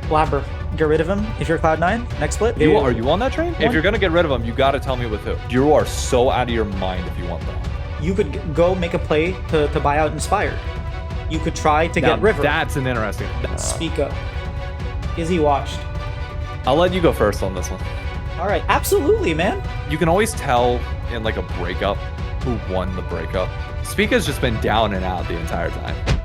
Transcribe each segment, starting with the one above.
Blaber, get rid of him if you're Cloud9. Next split. Are you on that train? If you're gonna get rid of him, you gotta tell me with who. You are so out of your mind if you want them. You could go make a play to buy out Inspired. You could try to get River. That's an interesting. Spica. Is he washed? I'll let you go first on this one. All right, absolutely, man. You can always tell in like a breakup who won the breakup. Spica's just been down and out the entire time.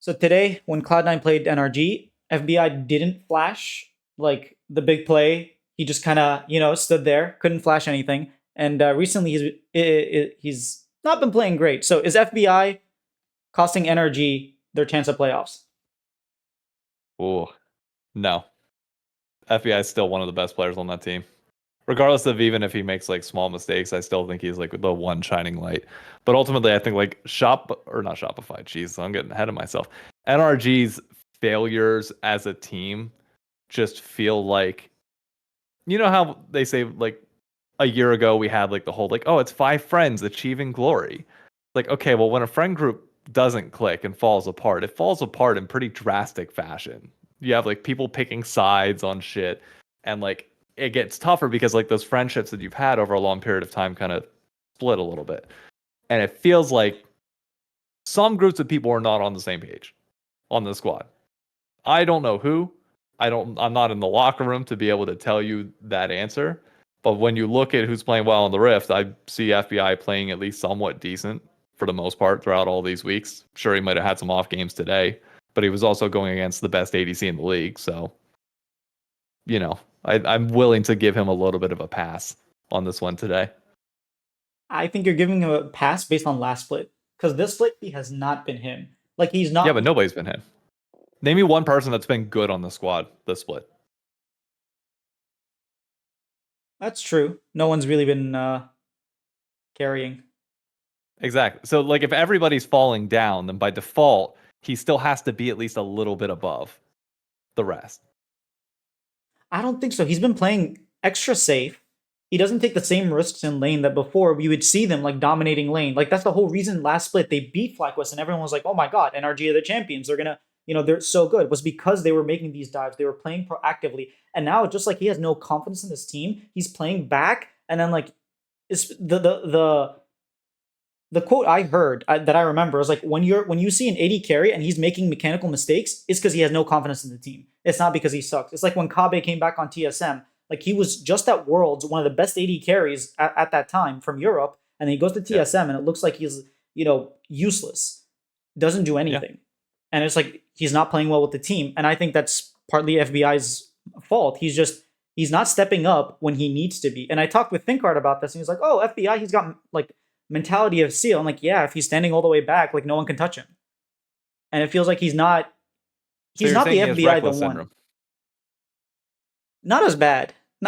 So today, when Cloud9 played NRG, FBI didn't flash like the big play. He just kind of, stood there, couldn't flash anything. And recently, he's not been playing great. So is FBI costing NRG their chance of playoffs? Oh, no. FBI is still one of the best players on that team. Regardless of even if he makes like small mistakes, I still think he's like the one shining light. But ultimately, I think like not Shopify. Jeez, I'm getting ahead of myself. NRG's failures as a team just feel like, you know how they say like a year ago we had like the whole like, oh, it's 5 friends achieving glory. Like, okay, well, when a friend group doesn't click and falls apart, it falls apart in pretty drastic fashion. You have like people picking sides on shit, and like it gets tougher because like those friendships that you've had over a long period of time kind of split a little bit. And it feels like some groups of people are not on the same page on the squad. I don't know who. I'm not in the locker room to be able to tell you that answer. But when you look at who's playing well on the Rift, I see FBI playing at least somewhat decent for the most part throughout all these weeks. Sure, he might have had some off games today, but he was also going against the best ADC in the league. So, I'm willing to give him a little bit of a pass on this one today. I think you're giving him a pass based on last split. Because this split, he has not been him. Like, he's not... Yeah, but nobody's been him. Name me one person that's been good on the squad this split. That's true. No one's really been carrying. Exactly. So, like, if everybody's falling down, then by default, he still has to be at least a little bit above the rest. I don't think so. He's been playing extra safe. He doesn't take the same risks in lane that before we would see them like dominating lane. Like that's the whole reason last split they beat FlyQuest and everyone was like, oh my god, NRG are the champions. They're gonna, they're so good. It was because they were making these dives. They were playing proactively. And now just like he has no confidence in this team, he's playing back. And then like it's the quote I heard that I remember is like when you see an AD carry and he's making mechanical mistakes, it's because he has no confidence in the team. It's not because he sucks. It's like when Kabe came back on TSM. Like he was just at Worlds, one of the best AD carries at that time from Europe, and then he goes to TSM and it looks like he's, useless. Doesn't do anything. Yeah. And it's like he's not playing well with the team. And I think that's partly FBI's fault. He's not stepping up when he needs to be. And I talked with Thinkard about this, and he's like, oh, FBI, he's got like mentality of seal. I'm like, yeah, if he's standing all the way back, like no one can touch him. And it feels like he's not the FBI the one. Not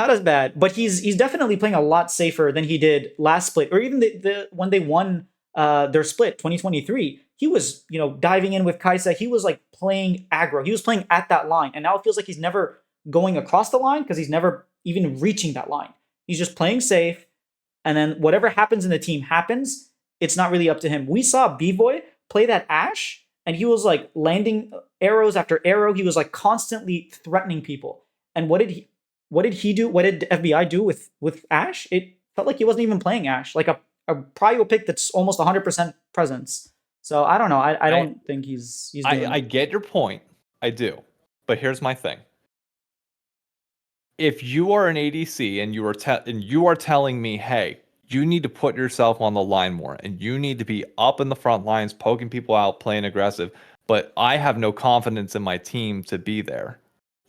as bad, but he's definitely playing a lot safer than he did last split, or even the when they won their split 2023. He was diving in with Kaisa. He was like playing aggro. He was playing at that line, and now it feels like he's never going across the line because he's never even reaching that line. He's just playing safe, and then whatever happens in the team happens. It's not really up to him. We saw B-Boy play that Ashe, and he was like landing arrows after arrow. He was like constantly threatening people. And what did he do? What did FBI do with Ashe? It felt like he wasn't even playing Ashe, like a prio pick that's almost 100% presence. So I don't know. I don't think he's doing I get your point. I do. But here's my thing. If you are an ADC and you are telling me, hey, you need to put yourself on the line more and you need to be up in the front lines, poking people out, playing aggressive, but I have no confidence in my team to be there.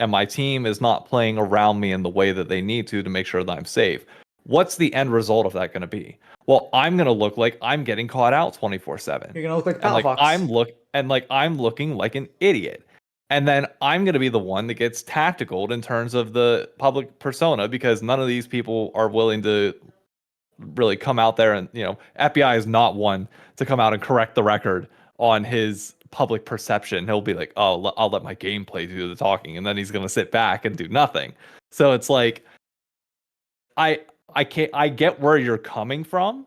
And my team is not playing around me in the way that they need to make sure that I'm safe. What's the end result of that going to be? Well, I'm going to look like I'm getting caught out 24/7. You're going to look like Palafox. I'm looking like an idiot. And then I'm going to be the one that gets tacticaled in terms of the public persona because none of these people are willing to really come out there and, FBI is not one to come out and correct the record on his public perception. He'll be like, oh, I'll let my gameplay do the talking, and then he's gonna sit back and do nothing. So it's like I get where you're coming from,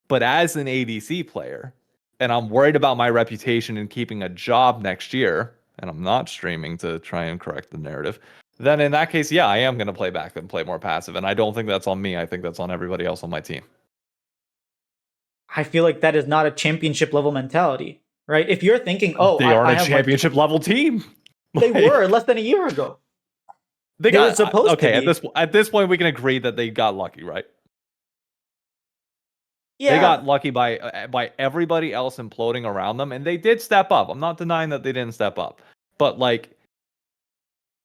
but as an ADC player, and I'm worried about my reputation and keeping a job next year, and I'm not streaming to try and correct the narrative, then in that case, yeah, I am going to play back and play more passive. And I don't think that's on me. I think that's on everybody else on my team. I feel like that is not a championship level mentality, right? If you're thinking, oh, They aren't I a have like championship level team. they Like, were less than a year ago. they Were got supposed to okay. be. At this point, we can agree that they got lucky, right? They Yeah, got lucky by everybody else imploding around them, and they did step up. I'm not denying that they didn't step up, but like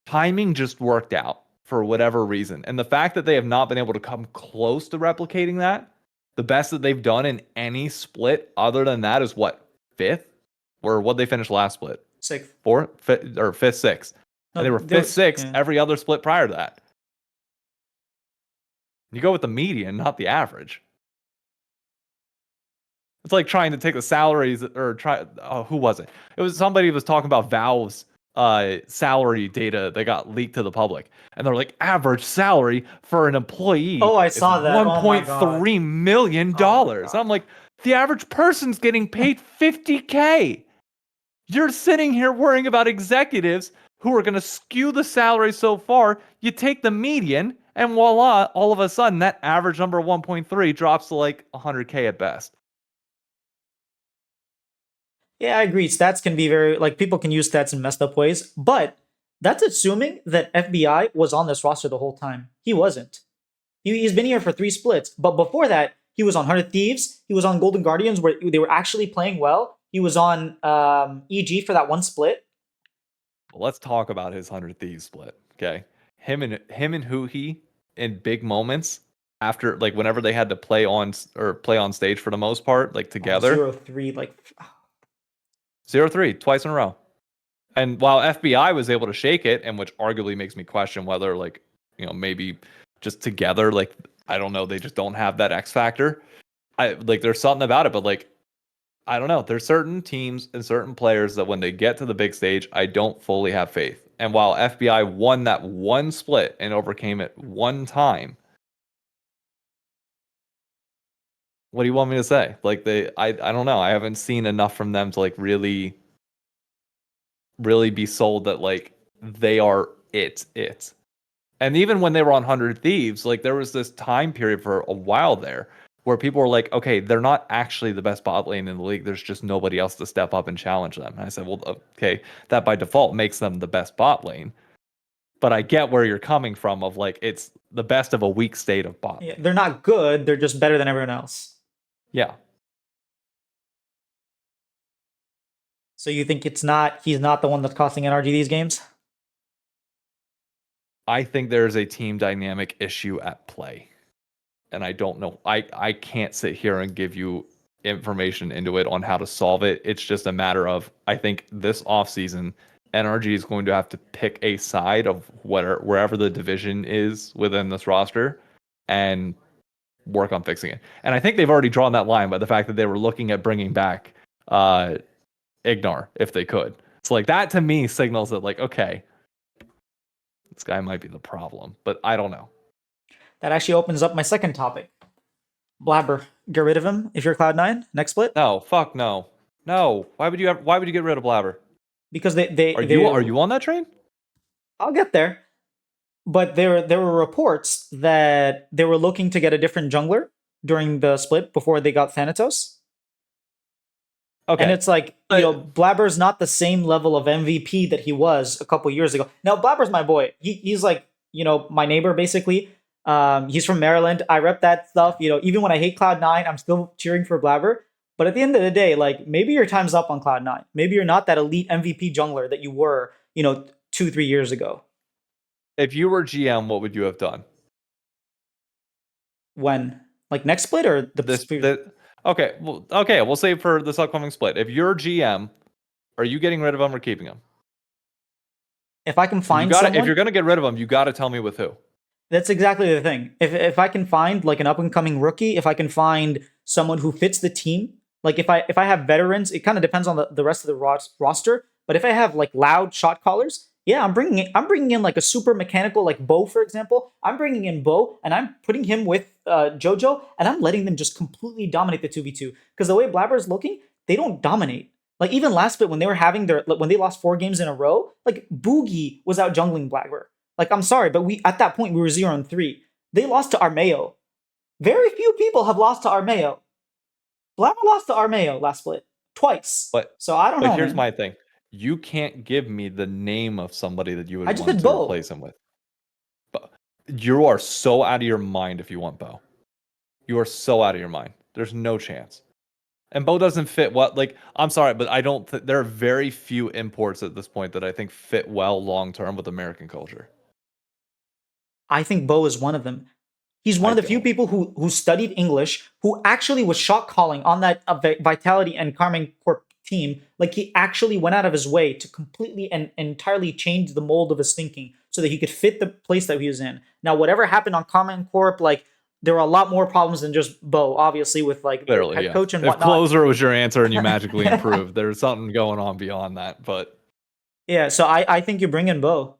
timing just worked out for whatever reason, and the fact that they have not been able to come close to replicating that, the best that they've done in any split other than that is what, fifth, or what they finished last split, sixth. fourth, fifth, or fifth, sixth, and they No, were fifth, sixth yeah. every other split prior to that. You go with the median, not the average. It's like trying to take the salaries or try. Oh, who was it? It was somebody who was talking about Valve's salary data that got leaked to the public, and they're like, average salary for an employee Oh, I is saw that. Oh my god. $1.3 million. Oh my I'm like, the average person's getting paid $50K. You're sitting here worrying about executives who are going to skew the salary so far. You take the median, and voila, all of a sudden that average number of 1.3 drops to like 100K at best. Yeah, I agree. Stats can be very like people can use stats in messed up ways, but that's assuming that FBI was on this roster the whole time. He wasn't. He's been here for 3 splits, but before that, he was on 100 Thieves. He was on Golden Guardians where they were actually playing well. He was on EG for that one split. Well, let's talk about his 100 Thieves split. Okay, him and Huhi in big moments after, like, whenever they had to play on stage for the most part, like together. 0-3, like 0-3 twice in a row. And while FBI was able to shake it, and which arguably makes me question whether, like, maybe just together, like, I don't know, they just don't have that X factor. There's something about it, but like, I don't know. There's certain teams and certain players that when they get to the big stage, I don't fully have faith. And while FBI won that one split and overcame it one time, what do you want me to say? Like, I don't know. I haven't seen enough from them to like really be sold that like they are it. And even when they were on 100 Thieves, like there was this time period for a while there where people were like, okay, they're not actually the best bot lane in the league. There's just nobody else to step up and challenge them. And I said, well, okay, that by default makes them the best bot lane. But I get where you're coming from of like, it's the best of a weak state of bot. yeah, they're not good. They're just better than everyone else. Yeah. So you think he's not the one that's costing NRG these games? I think there's a team dynamic issue at play. And I don't know. I can't sit here and give you information into it on how to solve it. It's just a matter of, I think this offseason, NRG is going to have to pick a side of wherever the division is within this roster and work on fixing it. And I think they've already drawn that line by the fact that they were looking at bringing back Ignar if they could. So like that to me signals that like, okay, this guy might be the problem, but I don't know. That actually opens up my second topic. Blaber, get rid of him if you're Cloud9 next split. No, fuck no. No. Why would you get rid of Blaber? Because they Are you on that train? I'll get there. But there were reports that they were looking to get a different jungler during the split before they got Thanatos. Okay. And it's like, Blaber's not the same level of MVP that he was a couple years ago. Now, Blaber's my boy. He's like, my neighbor, basically. He's from Maryland. I rep that stuff. Even when I hate Cloud9, I'm still cheering for Blaber. But at the end of the day, like, maybe your time's up on Cloud9. Maybe you're not that elite MVP jungler that you were, 2-3 years ago. If you were GM, what would you have done? When? Like next split or okay, we'll say for this upcoming split. If you're GM, are you getting rid of him or keeping him? If I can find someone, if you're going to get rid of him, you got to tell me with who. That's exactly the thing. If I can find like an up and coming rookie, if I can find someone who fits the team, like if I have veterans, it kind of depends on the rest of the roster. But if I have like loud shot callers, yeah, I'm bringing in like a super mechanical, like Bo, for example. I'm bringing in Bo and I'm putting him with JoJo, and I'm letting them just completely dominate the 2v2. Because the way Blaber is looking, they don't dominate. Like even last split when they were having their when they lost 4 games in a row, like Boogie was out jungling Blaber. Like I'm sorry, but we at that point we were 0-3. They lost to Armeo. Very few people have lost to Armeo. Blaber lost to Armeo last split twice. But So I don't but know, here's man. my thing. You can't give me the name of somebody that you I would just want said to Bo. replace him with. But you are so out of your mind if you want Bo. You are so out of your mind. There's no chance. And Bo doesn't fit what like I'm sorry, but I don't there are very few imports at this point that I think fit well long term with American culture. I think Bo is one of them. He's one I of the few don't. people who studied English, who actually was shot calling on that Vitality and Carmen Corp team. Like he actually went out of his way to completely and entirely change the mold of his thinking so that he could fit the place that he was in. Now, whatever happened on Carmen Corp, like there were a lot more problems than just Bo, obviously, with like the Clearly, head yeah. coach and If whatnot. closer was your answer and you magically improved, there's something going on beyond that. But Yeah, so I think you bring in Bo.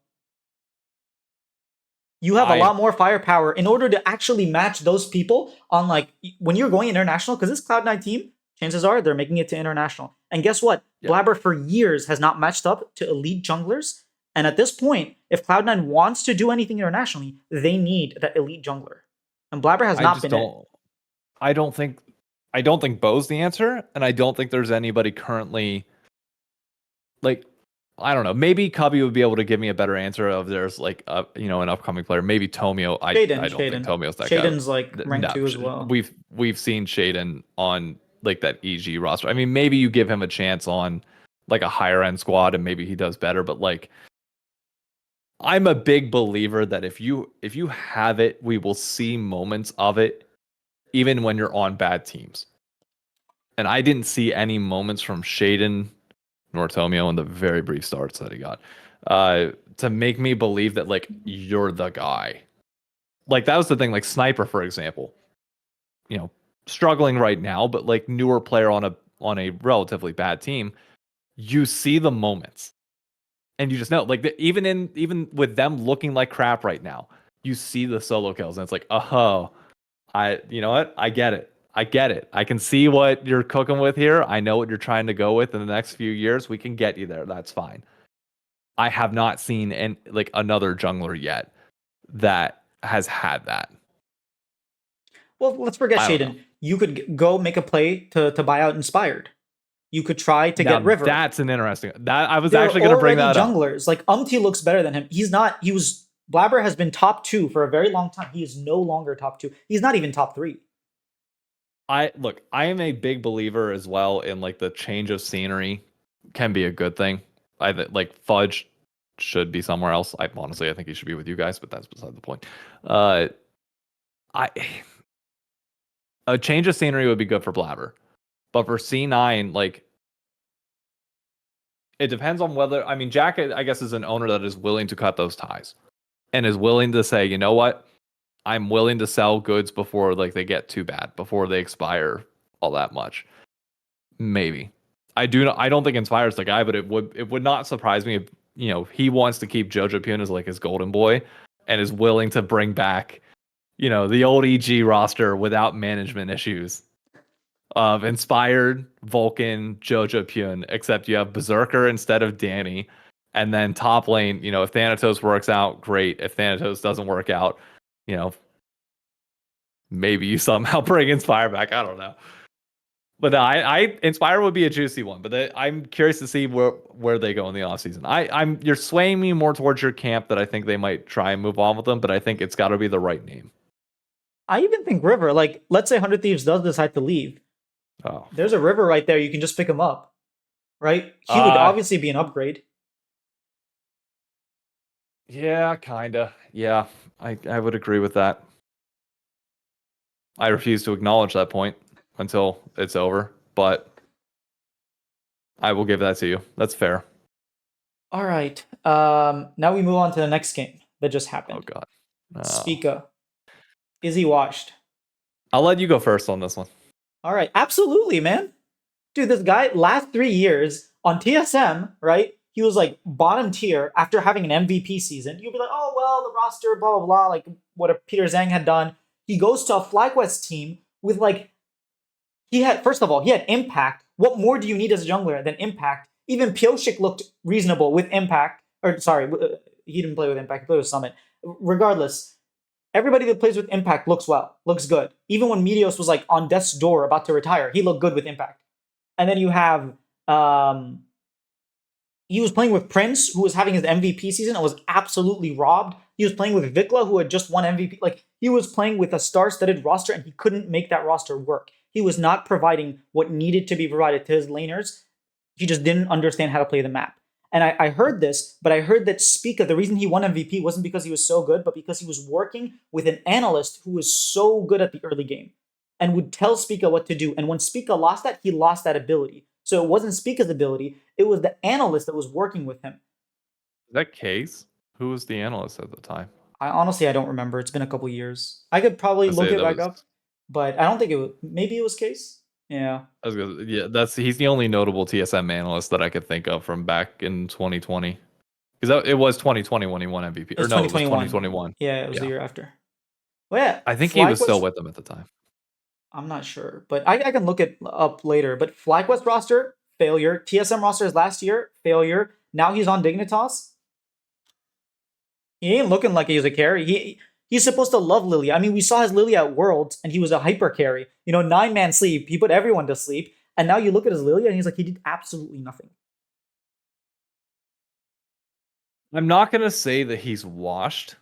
You have a I lot more firepower in order to actually match those people on like when you're going international, because this Cloud9 team, chances are they're making it to international. And guess what? yeah, Blaber for years has not matched up to elite junglers. And at this point, if Cloud9 wants to do anything internationally, they need that elite jungler. And Blaber has I not just been it. don't. I don't think. I don't think Bo's the answer, and I don't think there's anybody currently like I don't know. Maybe Cubby would be able to give me a better answer of there's like an upcoming player. Maybe Tomio. I don't think Tomio's that guy. Shaden's like rank No, 2 as well. we've seen Shaden on like that EG roster. I mean, maybe you give him a chance on like a higher end squad and maybe he does better. But like, I'm a big believer that if you have it, we will see moments of it, even when you're on bad teams. And I didn't see any moments from Shaden nor Tomio in the very brief starts that he got to make me believe that like you're the guy. Like that was the thing. Like Sniper, for example, struggling right now, but like newer player on a relatively bad team. You see the moments, and you just know. Like even with them looking like crap right now, you see the solo kills, and it's like, oh, you know what? I get it. I get it. I can see what you're cooking with here. I know what you're trying to go with in the next few years. We can get you there. That's fine. I have not seen like another jungler yet that has had that. Well, let's forget I don't know. Shaden. You could go make a play to buy out Inspired. You could try to get Now River. that's an interesting. That I was They're actually going to bring already that up. junglers. Like looks better than him. He's not. He was Blaber has been top 2 for a very long time. He is no longer top 2. He's not even top 3. I am a big believer as well in like the change of scenery can be a good thing. Like Fudge should be somewhere else. I think he should be with you guys, but that's beside the point. I a change of scenery would be good for Blaber, but for C9, like it depends on whether Jack, I guess, is an owner that is willing to cut those ties and is willing to say, you know what, I'm willing to sell goods before like they get too bad, before they expire all that much. Maybe. I don't think Inspire's the guy, but it would not surprise me if he wants to keep Jojo Pune as like his golden boy and is willing to bring back the old EG roster without management issues of Inspired, Vulcan, Jojo Pune, except you have Berserker instead of Danny. And then top lane, if Thanatos works out, great. If Thanatos doesn't work out, you know, maybe you somehow bring Inspire back. I don't know. But no, I Inspire would be a juicy one. But I'm curious to see where they go in the offseason. You're swaying me more towards your camp that I think they might try and move on with them, but I think it's got to be the right name. I even think River. Like, let's say 100 Thieves does decide to leave. Oh, There's a River right there. You can just pick him up, right? He would obviously be an upgrade. Yeah, kinda. Yeah, I would agree with that. I refuse to acknowledge that point until it's over, but I will give that to you. That's fair. All right. Now we move on to the next game that just Oh happened. god. No. Spica. Is he washed? I'll let you go first on this one. All right. Absolutely, man. Dude, this guy, last 3 years on TSM, right? He was like bottom tier after having an MVP season. You'd be like, oh, well, the roster, blah, blah, blah, like what Peter Zhang had done. He goes to a FlyQuest team with like, first of all, he had Impact What more do you need as a jungler than impact? Even Pioshik looked reasonable with impact. Or sorry, he didn't play with impact. He played with summit. Regardless, everybody that plays with impact looks well, looks good. Even when Meteos was like on death's door about to retire, he looked good with impact. And then you have he was playing with Prince, who was having his MVP season and was absolutely robbed. He was playing with Vikla, who had just won MVP. Like, he was playing with a star-studded roster, and he couldn't make that roster work. He was not providing what needed to be provided to his laners. He just didn't understand how to play the map. And I heard this, but I heard that Spica, the reason he won MVP wasn't because he was so good, but because he was working with an analyst who was so good at the early game and would tell Spica what to do. And when Spica lost that, he lost that ability. So it wasn't Spica's ability, it was the analyst that was working with him. Is that Case? Who was the analyst at the time? I don't remember. It's been a couple years. I could probably I look say it that back was. up, but I don't think it was. Maybe it was Case. Yeah. I was gonna, yeah, he's the only notable TSM analyst that I could think of from back in 2020. Because it was 2020 when he won MVP. It Or was no, it was 2021. 2021. Yeah, it was the Yeah. year after. Well, yeah, I think he was still FlyQuest. with them at the time. I'm not sure, but I can look it up later. But FlyQuest roster, failure. TSM rosters last year, failure. Now he's on Dignitas. He ain't looking like he was a carry. He's supposed to love Lilia. I mean, we saw his Lilia at Worlds, and he was a hyper carry. 9-man sleep. He put everyone to sleep. And now you look at his Lilia, and he's like, he did absolutely nothing. I'm not going to say that he's washed.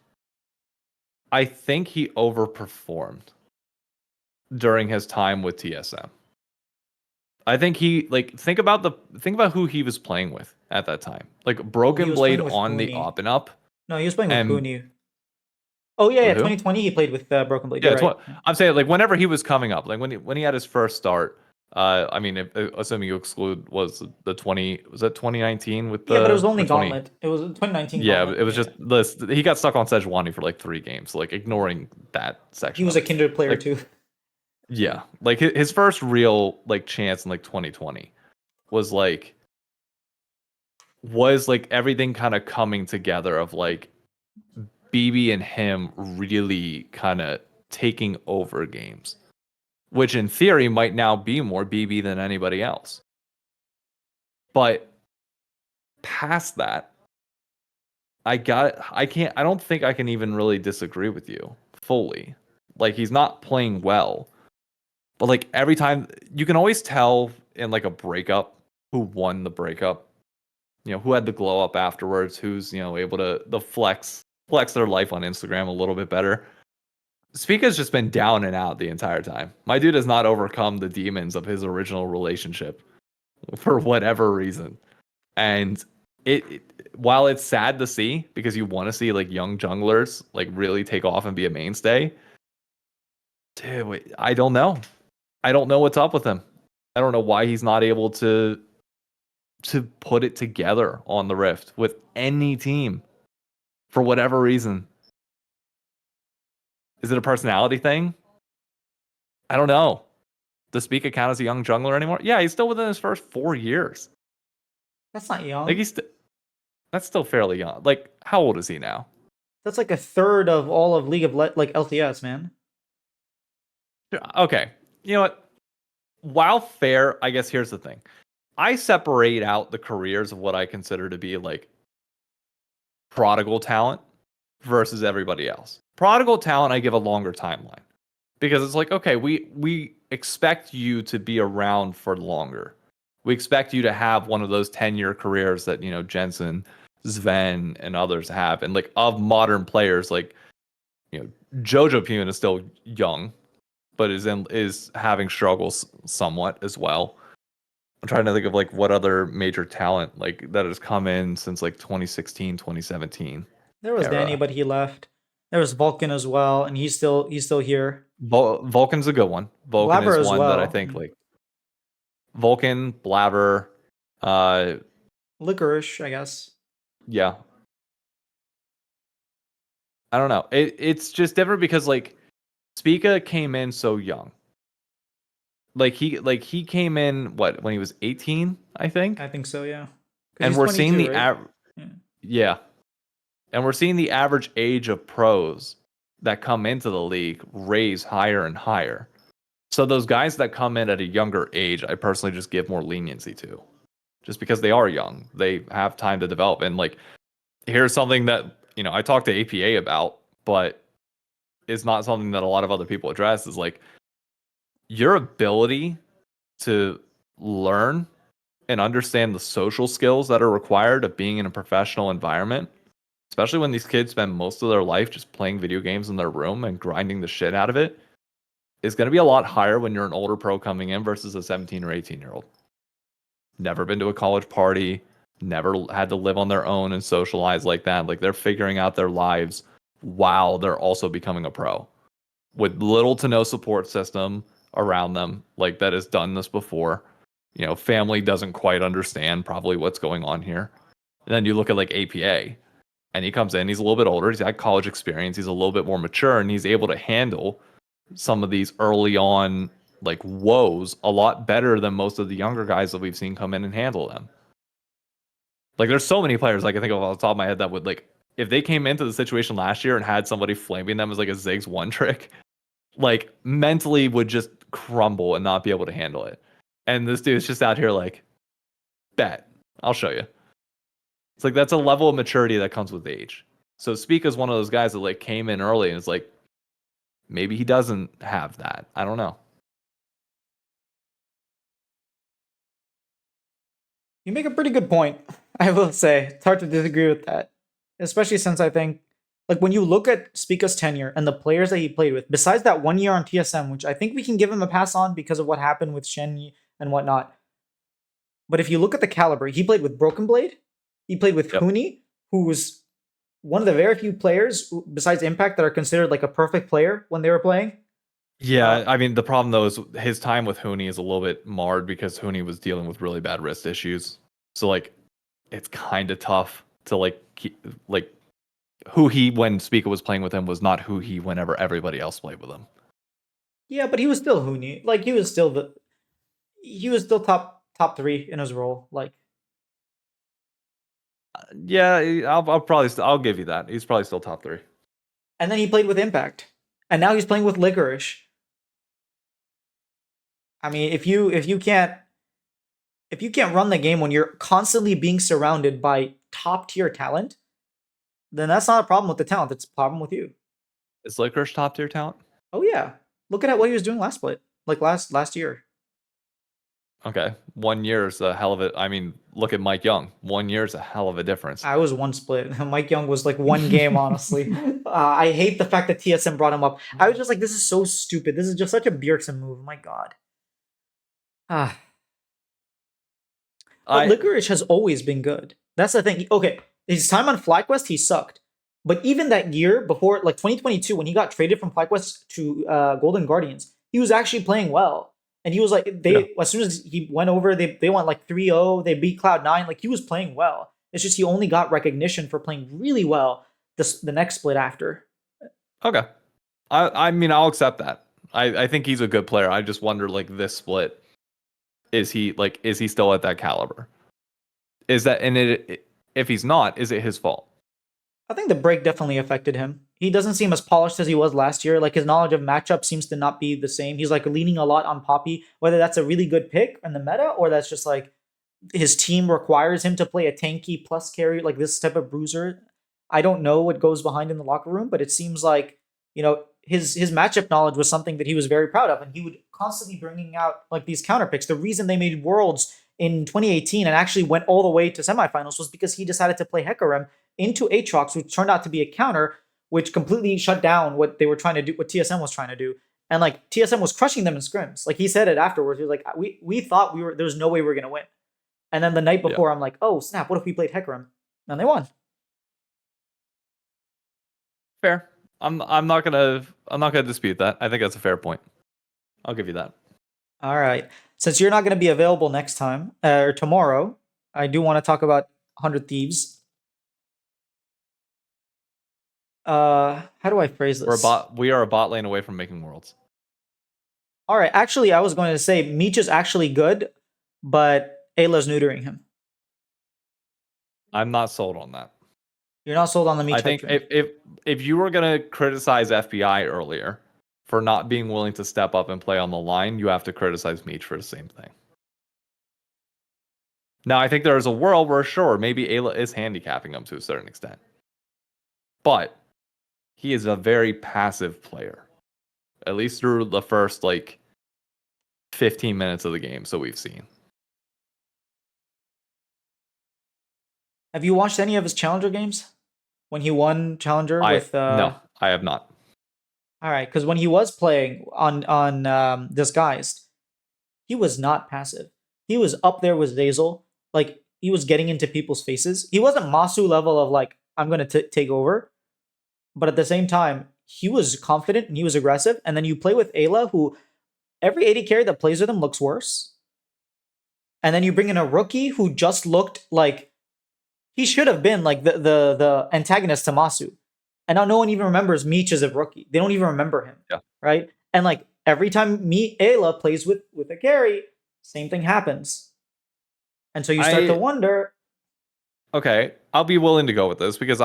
I think he overperformed during his time with TSM. I think he think about who he was playing with at that time. Like Broken Blade on the up and up. No, he was playing with And Huni. Oh yeah, with yeah. who? 2020 he played with Broken Blade. Yeah, You're it's right. what I'm saying. Like whenever he was coming up, like when he had his first start. I mean, assuming you exclude was that 2019 with Yeah, but it was the only or 20. Gauntlet. It was 2019 Yeah, Gauntlet. it was Yeah. just this. He got stuck on Sejuani for like 3 games. So, like ignoring that He section was of a it. Kindred player Like too. yeah, like his first real like chance in like 2020 was like everything kind of coming together of like BB and him really kind of taking over games, which in theory might now be more BB than anybody else. But past that, I don't think I can even really disagree with you fully. Like he's not playing well, but like every time you can always tell in like a breakup who won the breakup, who had the glow up afterwards, who's, able to the flex their life on Instagram a little bit better. Spica's just been down and out the entire time. My dude has not overcome the demons of his original relationship for whatever reason. And it while it's sad to see because you want to see like young junglers like really take off and be a mainstay, dude, I don't know. I don't know what's up with him. I don't know why he's not able to put it together on the Rift with any team for whatever reason. Is it a personality thing? I don't know. Does Spica count as a young jungler anymore? Yeah, he's still within his first 4 years. That's not young. Like that's still fairly young. Like how old is he now? That's like a third of all of League of like LTS, man. Okay. You know what? While fair, I guess here's the thing. I separate out the careers of what I consider to be like prodigal talent versus everybody else. Prodigal talent, I give a longer timeline because it's like, okay, we expect you to be around for longer. We expect you to have one of those 10-year careers that, Jensen, Sven, and others have. And like of modern players, like, Jojo Pune is still young, but is having struggles somewhat as well. I'm trying to think of like what other major talent like that has come in since like 2016, 2017 There was Danny, era. but he left. There was Vulcan as well, and he's still here. Vulcan's a good one. Vulcan Blaber is as one that I well. think like Vulcan, Blaber, Licorice, I guess. yeah. I don't know. It's just different because like Spica came in so young. He came in when he was 18, I think. I think so, yeah. Because And he's we're seeing 22, the right? yeah. And we're seeing the average age of pros that come into the league raise higher and higher. So those guys that come in at a younger age, I personally just give more leniency to, just because they are young, they have time to develop. And like, here's something that I talked to APA about, but it's not something that a lot of other people address. Is like your ability to learn and understand the social skills that are required of being in a professional environment, especially when these kids spend most of their life just playing video games in their room and grinding the shit out of it, is going to be a lot higher when you're an older pro coming in versus a 17 or 18-year-old. Never been to a college party, never had to live on their own and socialize like that. Like they're figuring out their lives while they're also becoming a pro with little to no support system around them, like that has done this before. Family doesn't quite understand probably what's going on here. And then you look at like APA, and he comes in, he's a little bit older, he's had college experience, he's a little bit more mature, and he's able to handle some of these early on like woes a lot better than most of the younger guys that we've seen come in and handle them. Like there's so many players I can think of off the top of my head that would like, if they came into the situation last year and had somebody flaming them as like a Ziggs one trick, like mentally would just crumble and not be able to handle it. And this dude's just out here like, bet, I'll show you. It's like that's a level of maturity that comes with age. So Spica is one of those guys that like came in early and it's like, maybe he doesn't have that. I don't know. You make a pretty good point. I will say it's hard to disagree with that, especially since I think, like, when you look at Spica's tenure and the players that he played with, besides that 1 year on TSM, which I think we can give him a pass on because of what happened with Shen and whatnot. But if you look at the caliber, he played with Broken Blade, he played with Yep. Huni, who was one of the very few players besides Impact that are considered like a perfect player when they were playing. Yeah, I mean the problem though is his time with Huni is a little bit marred because Huni was dealing with really bad wrist issues. So like it's kind of tough to like keep, like who he when Spica was playing with him was not who he whenever everybody else played with him. Yeah, but he was still Huni. Like he was still top 3 in his role. Like, Yeah, I'll probably I'll give you that. He's probably still top 3. and then he played with Impact, and now he's playing with Licorice. I mean, if you can't run the game when you're constantly being surrounded by top tier talent, then that's not a problem with the talent. It's a problem with you. Is Licorice top tier talent? Oh yeah, look at what he was doing last split, like last year. Okay, 1 year is a hell of it. I mean, look at Mike Young. 1 year is a hell of a difference. I was one split. Mike Young was like one game, honestly. I hate the fact that TSM brought him up. I was just like, this is so stupid. This is just such a Bjergsen move. My God. Ah. But Licorice has always been good. That's the thing. Okay, his time on FlyQuest, he sucked. But even that year before, like 2022, when he got traded from FlyQuest to Golden Guardians, he was actually playing well. And he was like, as soon as he went over, they went like 3-0. They beat Cloud9. Like he was playing well. It's just he only got recognition for playing really well the next split after. Okay. I mean, I'll accept that. I think he's a good player. I just wonder, like, this split, is he still at that caliber? Is that, and if he's not, is it his fault? I think the break definitely affected him. He doesn't seem as polished as he was last year. Like his knowledge of matchup seems to not be the same. He's like leaning a lot on Poppy, whether that's a really good pick in the meta or that's just like his team requires him to play a tanky plus carry, like this type of bruiser. I don't know what goes behind in the locker room, but it seems like, his matchup knowledge was something that he was very proud of, and he would constantly bringing out like these counter picks. The reason they made Worlds in 2018 and actually went all the way to semifinals was because he decided to play Hecarim into Aatrox, which turned out to be a counter, which completely shut down what they were trying to do, what TSM was trying to do. And like TSM was crushing them in scrims. Like he said it afterwards. He was like, we thought there was no way we were gonna win. And then the night before, I'm like, oh snap, what if we played Hecarim? And they won. Fair. I'm not gonna dispute that. I think that's a fair point. I'll give you that. All right. Since you're not going to be available next time or tomorrow, I do want to talk about 100 Thieves. How do I phrase this? We are a bot lane away from making Worlds. All right. Actually, I was going to say Meech is actually good, but Ayla's neutering him. I'm not sold on that. You're not sold on the Meech. I think if you were gonna criticize FBI earlier, for not being willing to step up and play on the line, you have to criticize Meech for the same thing. Now, I think there's a world where, sure, maybe Eyla is handicapping him to a certain extent. But he is a very passive player, at least through the first, 15 minutes of the game, so we've seen. Have you watched any of his Challenger games? When he won Challenger with No, I have not. All right, because when he was playing on Disguised, he was not passive. He was up there with Zazel. Like, he was getting into people's faces. He wasn't Masu level of like, I'm gonna take over, but at the same time, he was confident and he was aggressive. And then you play with Eyla, who every AD carry that plays with him looks worse. And then you bring in a rookie who just looked like he should have been like the antagonist to Masu. And now no one even remembers Meech as a rookie. They don't even remember him. Yeah. Right? And like every time Ayla plays with a carry, same thing happens. And so you start to wonder. Okay, I'll be willing to go with this because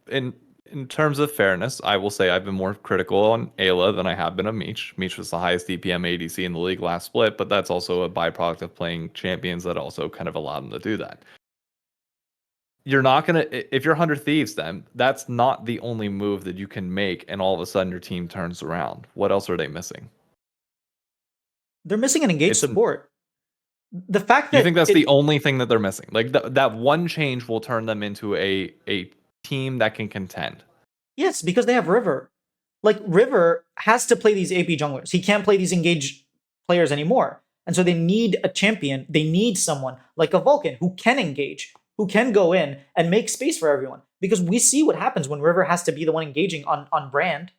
in terms of fairness, I will say I've been more critical on Ayla than I have been on Meech. Meech was the highest DPM ADC in the league last split, but that's also a byproduct of playing champions that also kind of allowed him to do that. You're not going to, if you're 100 Thieves, then that's not the only move that you can make, and all of a sudden your team turns around. What else are they missing? They're missing an engaged support. The fact that you think that's the only thing that they're missing, like that one change will turn them into a team that can contend. Yes, because they have River. Like, River has to play these AP junglers. He can't play these engaged players anymore. And so they need a champion. They need someone like a Vulcan who can engage, who can go in and make space for everyone. Because we see what happens when River has to be the one engaging on Brand.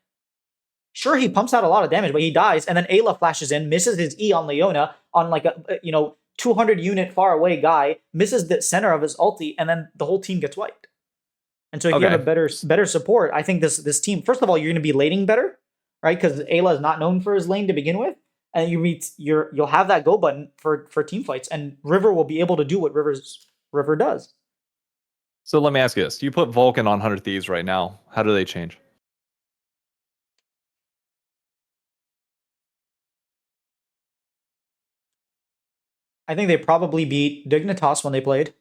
Sure, he pumps out a lot of damage, but he dies, and then Ayla flashes in, misses his E on Leona on like a 200 unit far away guy, misses the center of his ulti, and then the whole team gets wiped. And so if you have a better support, I think this team, first of all, you're going to be laning better, right? Because Ayla is not known for his lane to begin with, and you'll have that go button for team fights, and River will be able to do what River does. So let me ask you this: you put Vulcan on 100 Thieves right now, how do they change? I think they probably beat Dignitas when they played.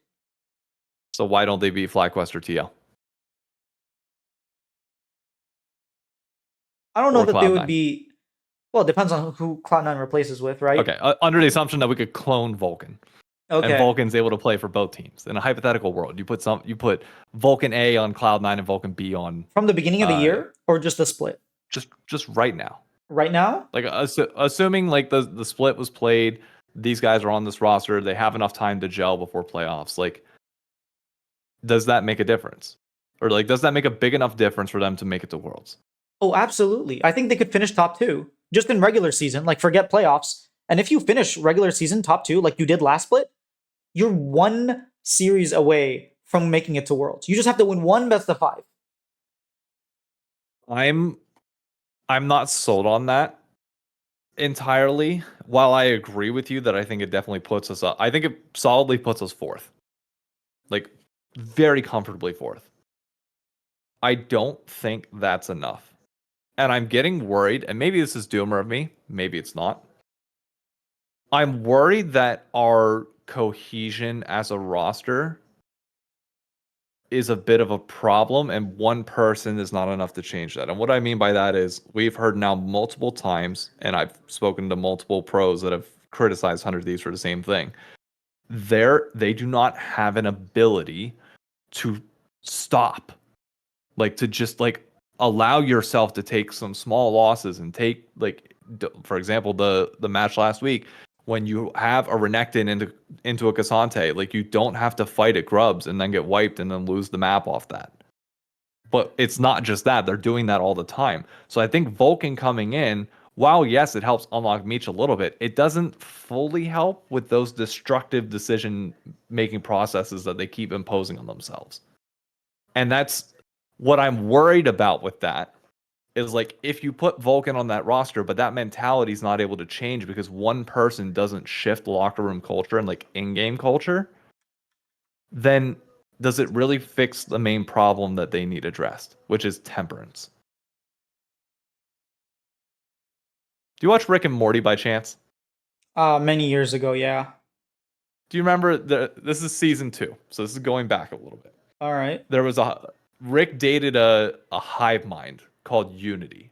So why don't they beat FlyQuest or TL? I don't know that they would be. Well, it depends on who Cloud9 replaces with, right? Okay, under the assumption that we could clone Vulcan. Okay. And Vulcan's able to play for both teams. In a hypothetical world, you put Vulcan A on Cloud9 and Vulcan B on. From the beginning of the year, or just the split? Just right now. Right now? Like assuming like the split was played, these guys are on this roster, they have enough time to gel before playoffs. Like, does that make a difference? Or like, does that make a big enough difference for them to make it to Worlds? Oh, absolutely. I think they could finish top 2 just in regular season. Like, forget playoffs. And if you finish regular season top 2, like you did last split, you're one series away from making it to Worlds. You just have to win one best of 5. I'm not sold on that entirely. While I agree with you that I think it definitely puts us up, I think it solidly puts us 4th. Like, very comfortably 4th. I don't think that's enough. And I'm getting worried, and maybe this is doomer of me, maybe it's not. I'm worried that our cohesion as a roster is a bit of a problem, and one person is not enough to change that. And what I mean by that is we've heard now multiple times, and I've spoken to multiple pros that have criticized 100 Thieves for the same thing. They do not have an ability to stop. Like, to just like allow yourself to take some small losses and take, like, for example, the match last week, when you have a Renekton into a Cassante, like, you don't have to fight at Grubs and then get wiped and then lose the map off that. But it's not just that. They're doing that all the time. So I think Vulcan coming in, while yes, it helps unlock Meech a little bit, it doesn't fully help with those destructive decision-making processes that they keep imposing on themselves. And that's what I'm worried about with that, is like, if you put Vulcan on that roster, but that mentality is not able to change because one person doesn't shift locker room culture and like in-game culture, then does it really fix the main problem that they need addressed, which is temperance? Do you watch Rick and Morty by chance? Many years ago, yeah. Do you remember this is season 2, so this is going back a little bit. All right. There was a Rick dated a hive mind called Unity.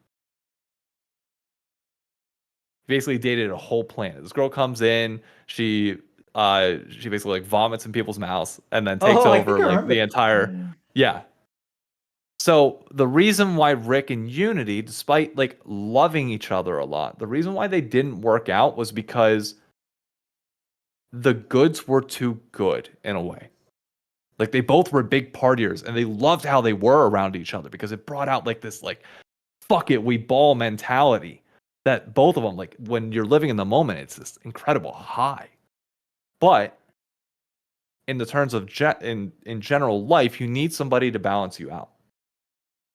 Basically dated a whole planet. This girl comes in, she basically like vomits in people's mouths and then takes Oh, I think over I like remember the that. entire yeah. So the reason why Rick and Unity, despite like loving each other a lot, the reason why they didn't work out was because the goods were too good in a way. Like they both were big partiers and they loved how they were around each other because it brought out like this like fuck it, we ball mentality that both of them like when you're living in the moment, it's this incredible high. But in the terms of in general life, you need somebody to balance you out.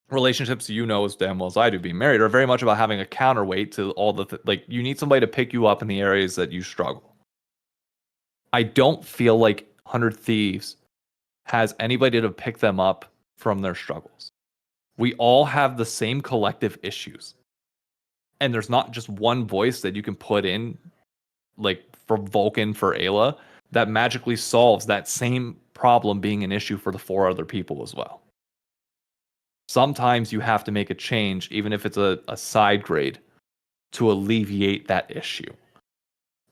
Relationships, you know as damn well as I do, being married, are very much about having a counterweight to all the like. You need somebody to pick you up in the areas that you struggle. I don't feel like 100 Thieves has anybody to pick them up from their struggles. We all have the same collective issues. And there's not just one voice that you can put in, like for Vulcan, for Eyla, that magically solves that same problem being an issue for the 4 other people as well. Sometimes you have to make a change, even if it's a side grade, to alleviate that issue.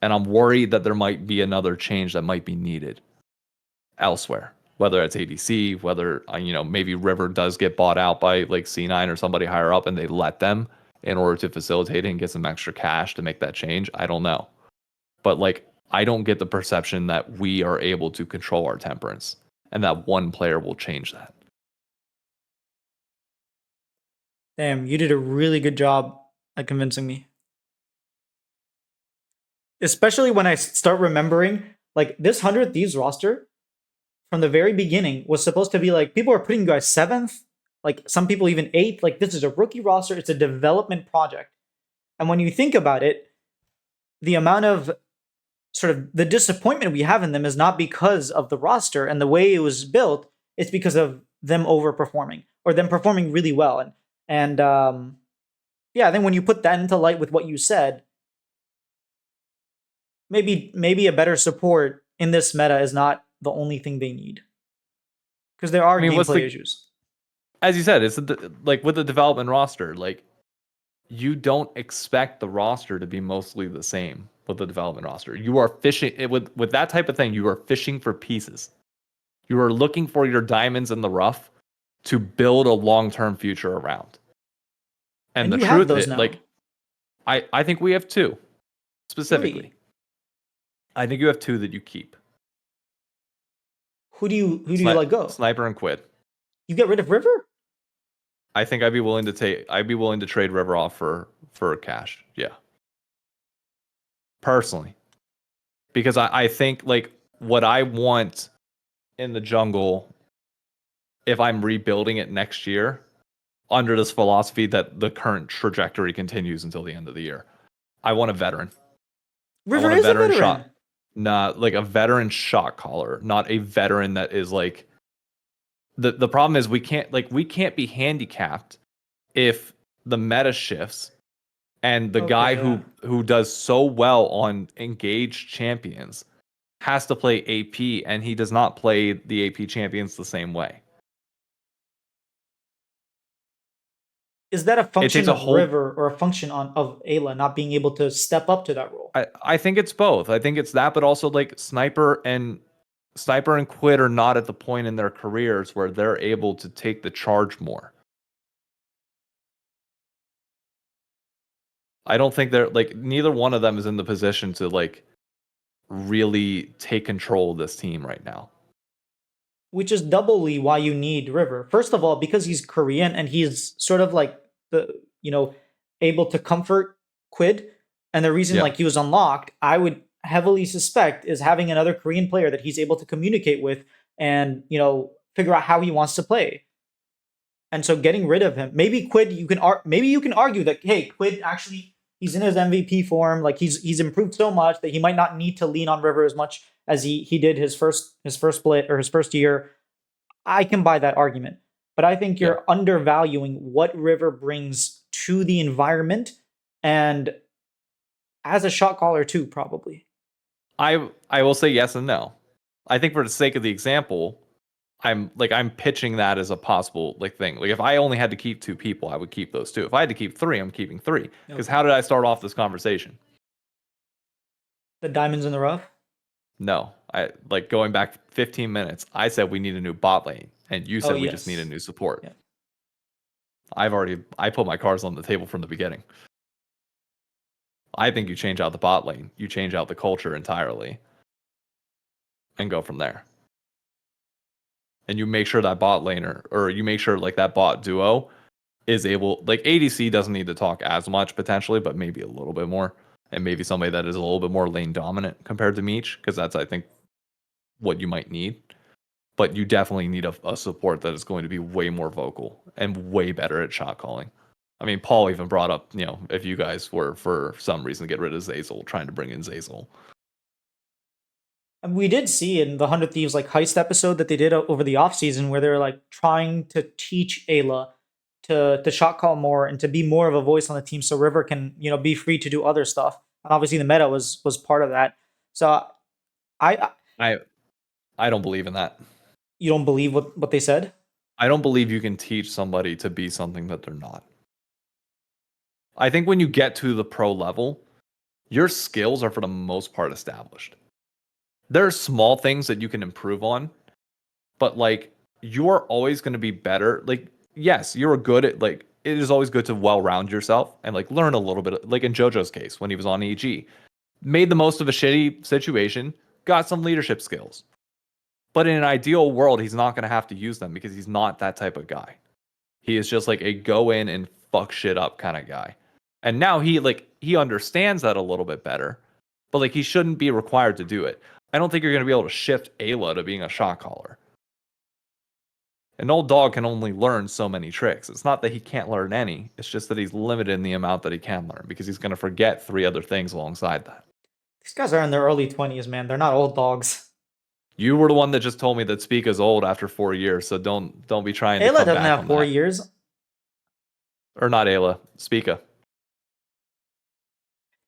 And I'm worried that there might be another change that might be needed elsewhere, whether it's ADC, whether maybe River does get bought out by like C9 or somebody higher up and they let them in order to facilitate it and get some extra cash to make that change. I don't know. But like I don't get the perception that we are able to control our temperance and that one player will change that. Damn, you did a really good job at convincing me. Especially when I start remembering, like, this 100 Thieves roster from the very beginning was supposed to be like, people are putting you guys 7th, like, some people even 8th. Like, this is a rookie roster, it's a development project. And when you think about it, the amount of sort of the disappointment we have in them is not because of the roster and the way it was built, it's because of them overperforming or them performing really well. And yeah, then when you put that into light with what you said, maybe a better support in this meta is not the only thing they need, because there are I mean, gameplay issues. as you said, it's like with the development roster, like you don't expect the roster to be mostly the same with the development roster. You are fishing with that type of thing. You are fishing for pieces. You are looking for your diamonds in the rough to build a long-term future around. And And the you have truth those is, now. like, I think we have 2 specifically. 3. I think you have 2 that you keep. Who do you let go? Sniper and Quid. You get rid of River? I think I'd be willing to trade River off for cash. Yeah. Personally. Because I think like what I want in the jungle, if I'm rebuilding it next year, under this philosophy that the current trajectory continues until the end of the year, I want a veteran. I River want a is a veteran veteran. shot, not like a veteran shot caller, not a veteran that is like the problem is we can't be handicapped if the meta shifts and the guy Okay, yeah. who does so well on engaged champions has to play AP and he does not play the AP champions the same way. Is that a It takes function a of whole River or a function of Ayla not being able to step up to that role? I think it's both. I think it's that, but also like Sniper and Quid are not at the point in their careers where they're able to take the charge more. I don't think they're like neither one of them is in the position to like really take control of this team right now. Which is doubly why you need River. First of all, because he's Korean and he's sort of like able to comfort Quid. And the reason Yeah. like he was unlocked, I would heavily suspect, is having another Korean player that he's able to communicate with and figure out how he wants to play. And so getting rid of him, maybe Quid, maybe you can argue that, hey, Quid actually, he's in his MVP form, like he's improved so much that he might not need to lean on River as much as he did his first split or his first year. I can buy that argument, but I think Yeah. you're undervaluing what River brings to the environment and as a shot caller too, probably. I will say yes and no. I think for the sake of the example, I'm pitching that as a possible like thing. Like if I only had to keep 2 people, I would keep those 2. If I had to keep 3, I'm keeping 3. Because Okay. how did I start off this conversation? The diamonds in the rough. No, I like going back 15 minutes. I said we need a new bot lane, and you Oh said we just need a yes. new support. Yeah. I put my cards on the table from the beginning. I think you change out the bot lane, you change out the culture entirely, and go from there. And you make sure that bot laner, or you make sure like that bot duo is able, like ADC doesn't need to talk as much potentially, but maybe a little bit more, and maybe somebody that is a little bit more lane dominant compared to Meech, because that's I think what you might need. But you definitely need a support that is going to be way more vocal and way better at shot calling. I mean, Paul even brought up, if you guys were for some reason to get rid of Zazel, trying to bring in Zazel. And we did see in the 100 Thieves like heist episode that they did over the off season where they were like trying to teach Ayla to shot call more and to be more of a voice on the team so River can, be free to do other stuff. And obviously the meta was part of that. So I I I don't believe in that. you don't believe what they said? I don't believe you can teach somebody to be something that they're not. I think when you get to the pro level, your skills are for the most part established. There are small things that you can improve on, but like you're always going to be better. Like, yes, you're good at like it is always good to well round yourself and like learn a little bit. Like in JoJo's case, when he was on EG, made the most of a shitty situation, got some leadership skills. But in an ideal world, he's not going to have to use them because he's not that type of guy. He is just like a go in and fuck shit up kind of guy. And now he understands that a little bit better, but like he shouldn't be required to do it. I don't think you're going to be able to shift Ayla to being a shot caller. An old dog can only learn so many tricks. It's not that he can't learn any. It's just that he's limited in the amount that he can learn because he's going to forget 3 other things alongside that. These guys are in their early 20s, man. They're not old dogs. You were the one that just told me that Spica's old after 4 years, so don't be trying to Ayla come doesn't back have on 4 that. years. Or not Ayla, Spica.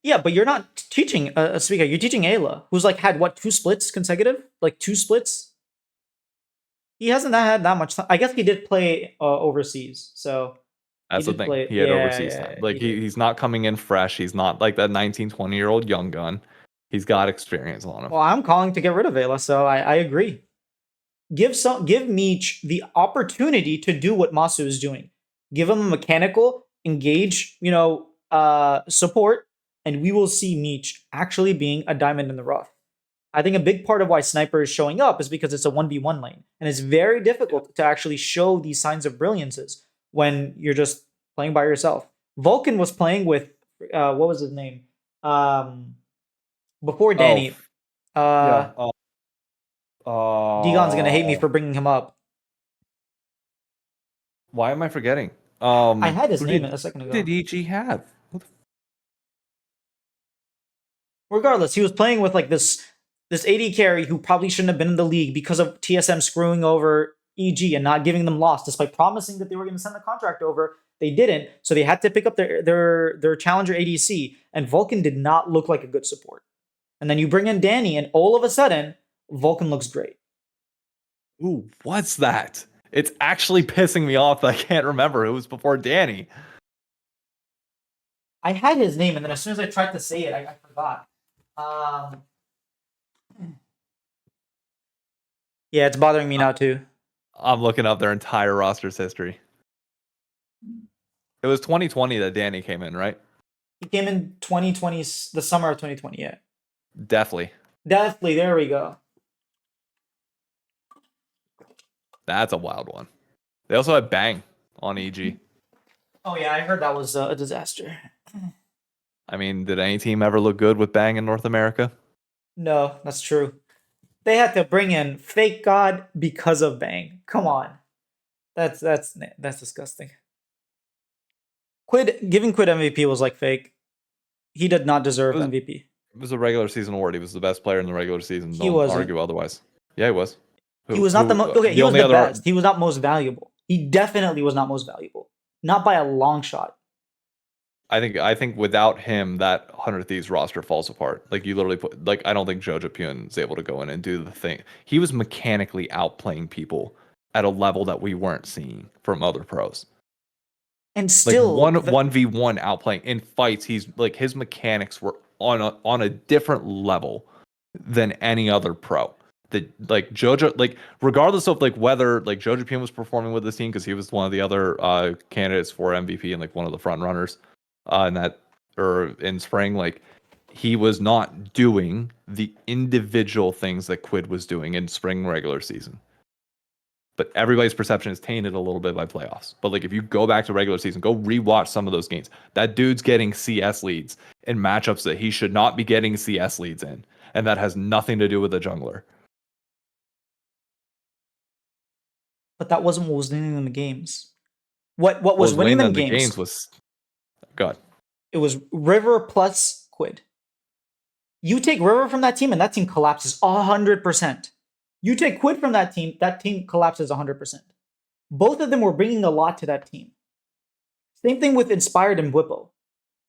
Yeah, but you're not teaching a Spica. You're teaching Ayla, who's like had what 2 splits consecutive, like 2 splits. He hasn't had that much time. I guess he did play overseas, so he That's the did thing. play. He had Yeah, overseas yeah, time. Like he did. he's not coming in fresh. He's not like that 19, 20-year-old young gun. He's got experience on him. Well, I'm calling to get rid of Ayla, so I agree. Give Meech the opportunity to do what Masu is doing. Give him a mechanical, engage, support, and we will see Meech actually being a diamond in the rough. I think a big part of why Sniper is showing up is because it's a 1v1 lane. And it's very difficult to actually show these signs of brilliances when you're just playing by yourself. Vulcan was playing with, what was his name? Before Oh, Danny. Uh, yeah. Degon's going to hate me for bringing him up. Why am I forgetting? I had his Who name did a second who ago. did EG have? Regardless, he was playing with like this AD carry who probably shouldn't have been in the league because of TSM screwing over EG and not giving them loss, despite promising that they were going to send the contract over. They didn't, so they had to pick up their challenger ADC, and Vulcan did not look like a good support. And then you bring in Danny, and all of a sudden, Vulcan looks great. Ooh, what's that? It's actually pissing me off that I can't remember. It was before Danny. I had his name, and then as soon as I tried to say it, I forgot. Yeah, it's bothering me now too. I'm looking up their entire roster's history. It was 2020 that Danny came in, right? He came in 2020, the summer of 2020. Yeah, Definitely. definitely. There we go. That's a wild one. They also had Bang on EG. Oh yeah, I heard that was a disaster. I mean, did any team ever look good with Bang in North America? No, that's true. They had to bring in fake God because of Bang. Come on, that's disgusting. Giving Quid MVP was like fake. He did not deserve MVP. It was a regular season award. He was the best player in the regular season. He Don't wasn't. argue otherwise. Yeah, he was. He was not the most. Okay, he was only the best. He was not most valuable. He definitely was not most valuable. Not by a long shot. I think without him, that 100 Thieves roster falls apart. Like you literally put like I don't think Jojo Pyun is able to go in and do the thing. He was mechanically outplaying people at a level that we weren't seeing from other pros. And Like still, one v one outplaying in fights. He's like his mechanics were on a different level than any other pro. That like Jojo, like regardless of like whether like Jojo Pyun was performing with this team because he was one of the other candidates for MVP and like one of the front runners in that or in spring, like he was not doing the individual things that Quid was doing in spring regular season. But everybody's perception is tainted a little bit by playoffs. But like if you go back to regular season, go rewatch some of those games. That dude's getting CS leads in matchups that he should not be getting CS leads in. And that has nothing to do with the jungler. but that wasn't what was winning them the games. What What was was winning winning them them the games games? was God. It was River plus Quid. You take River from that team, and that team collapses 100%. You take Quid from that team collapses 100%. Both of them were bringing a lot to that team. Same thing with Inspired and Whippo.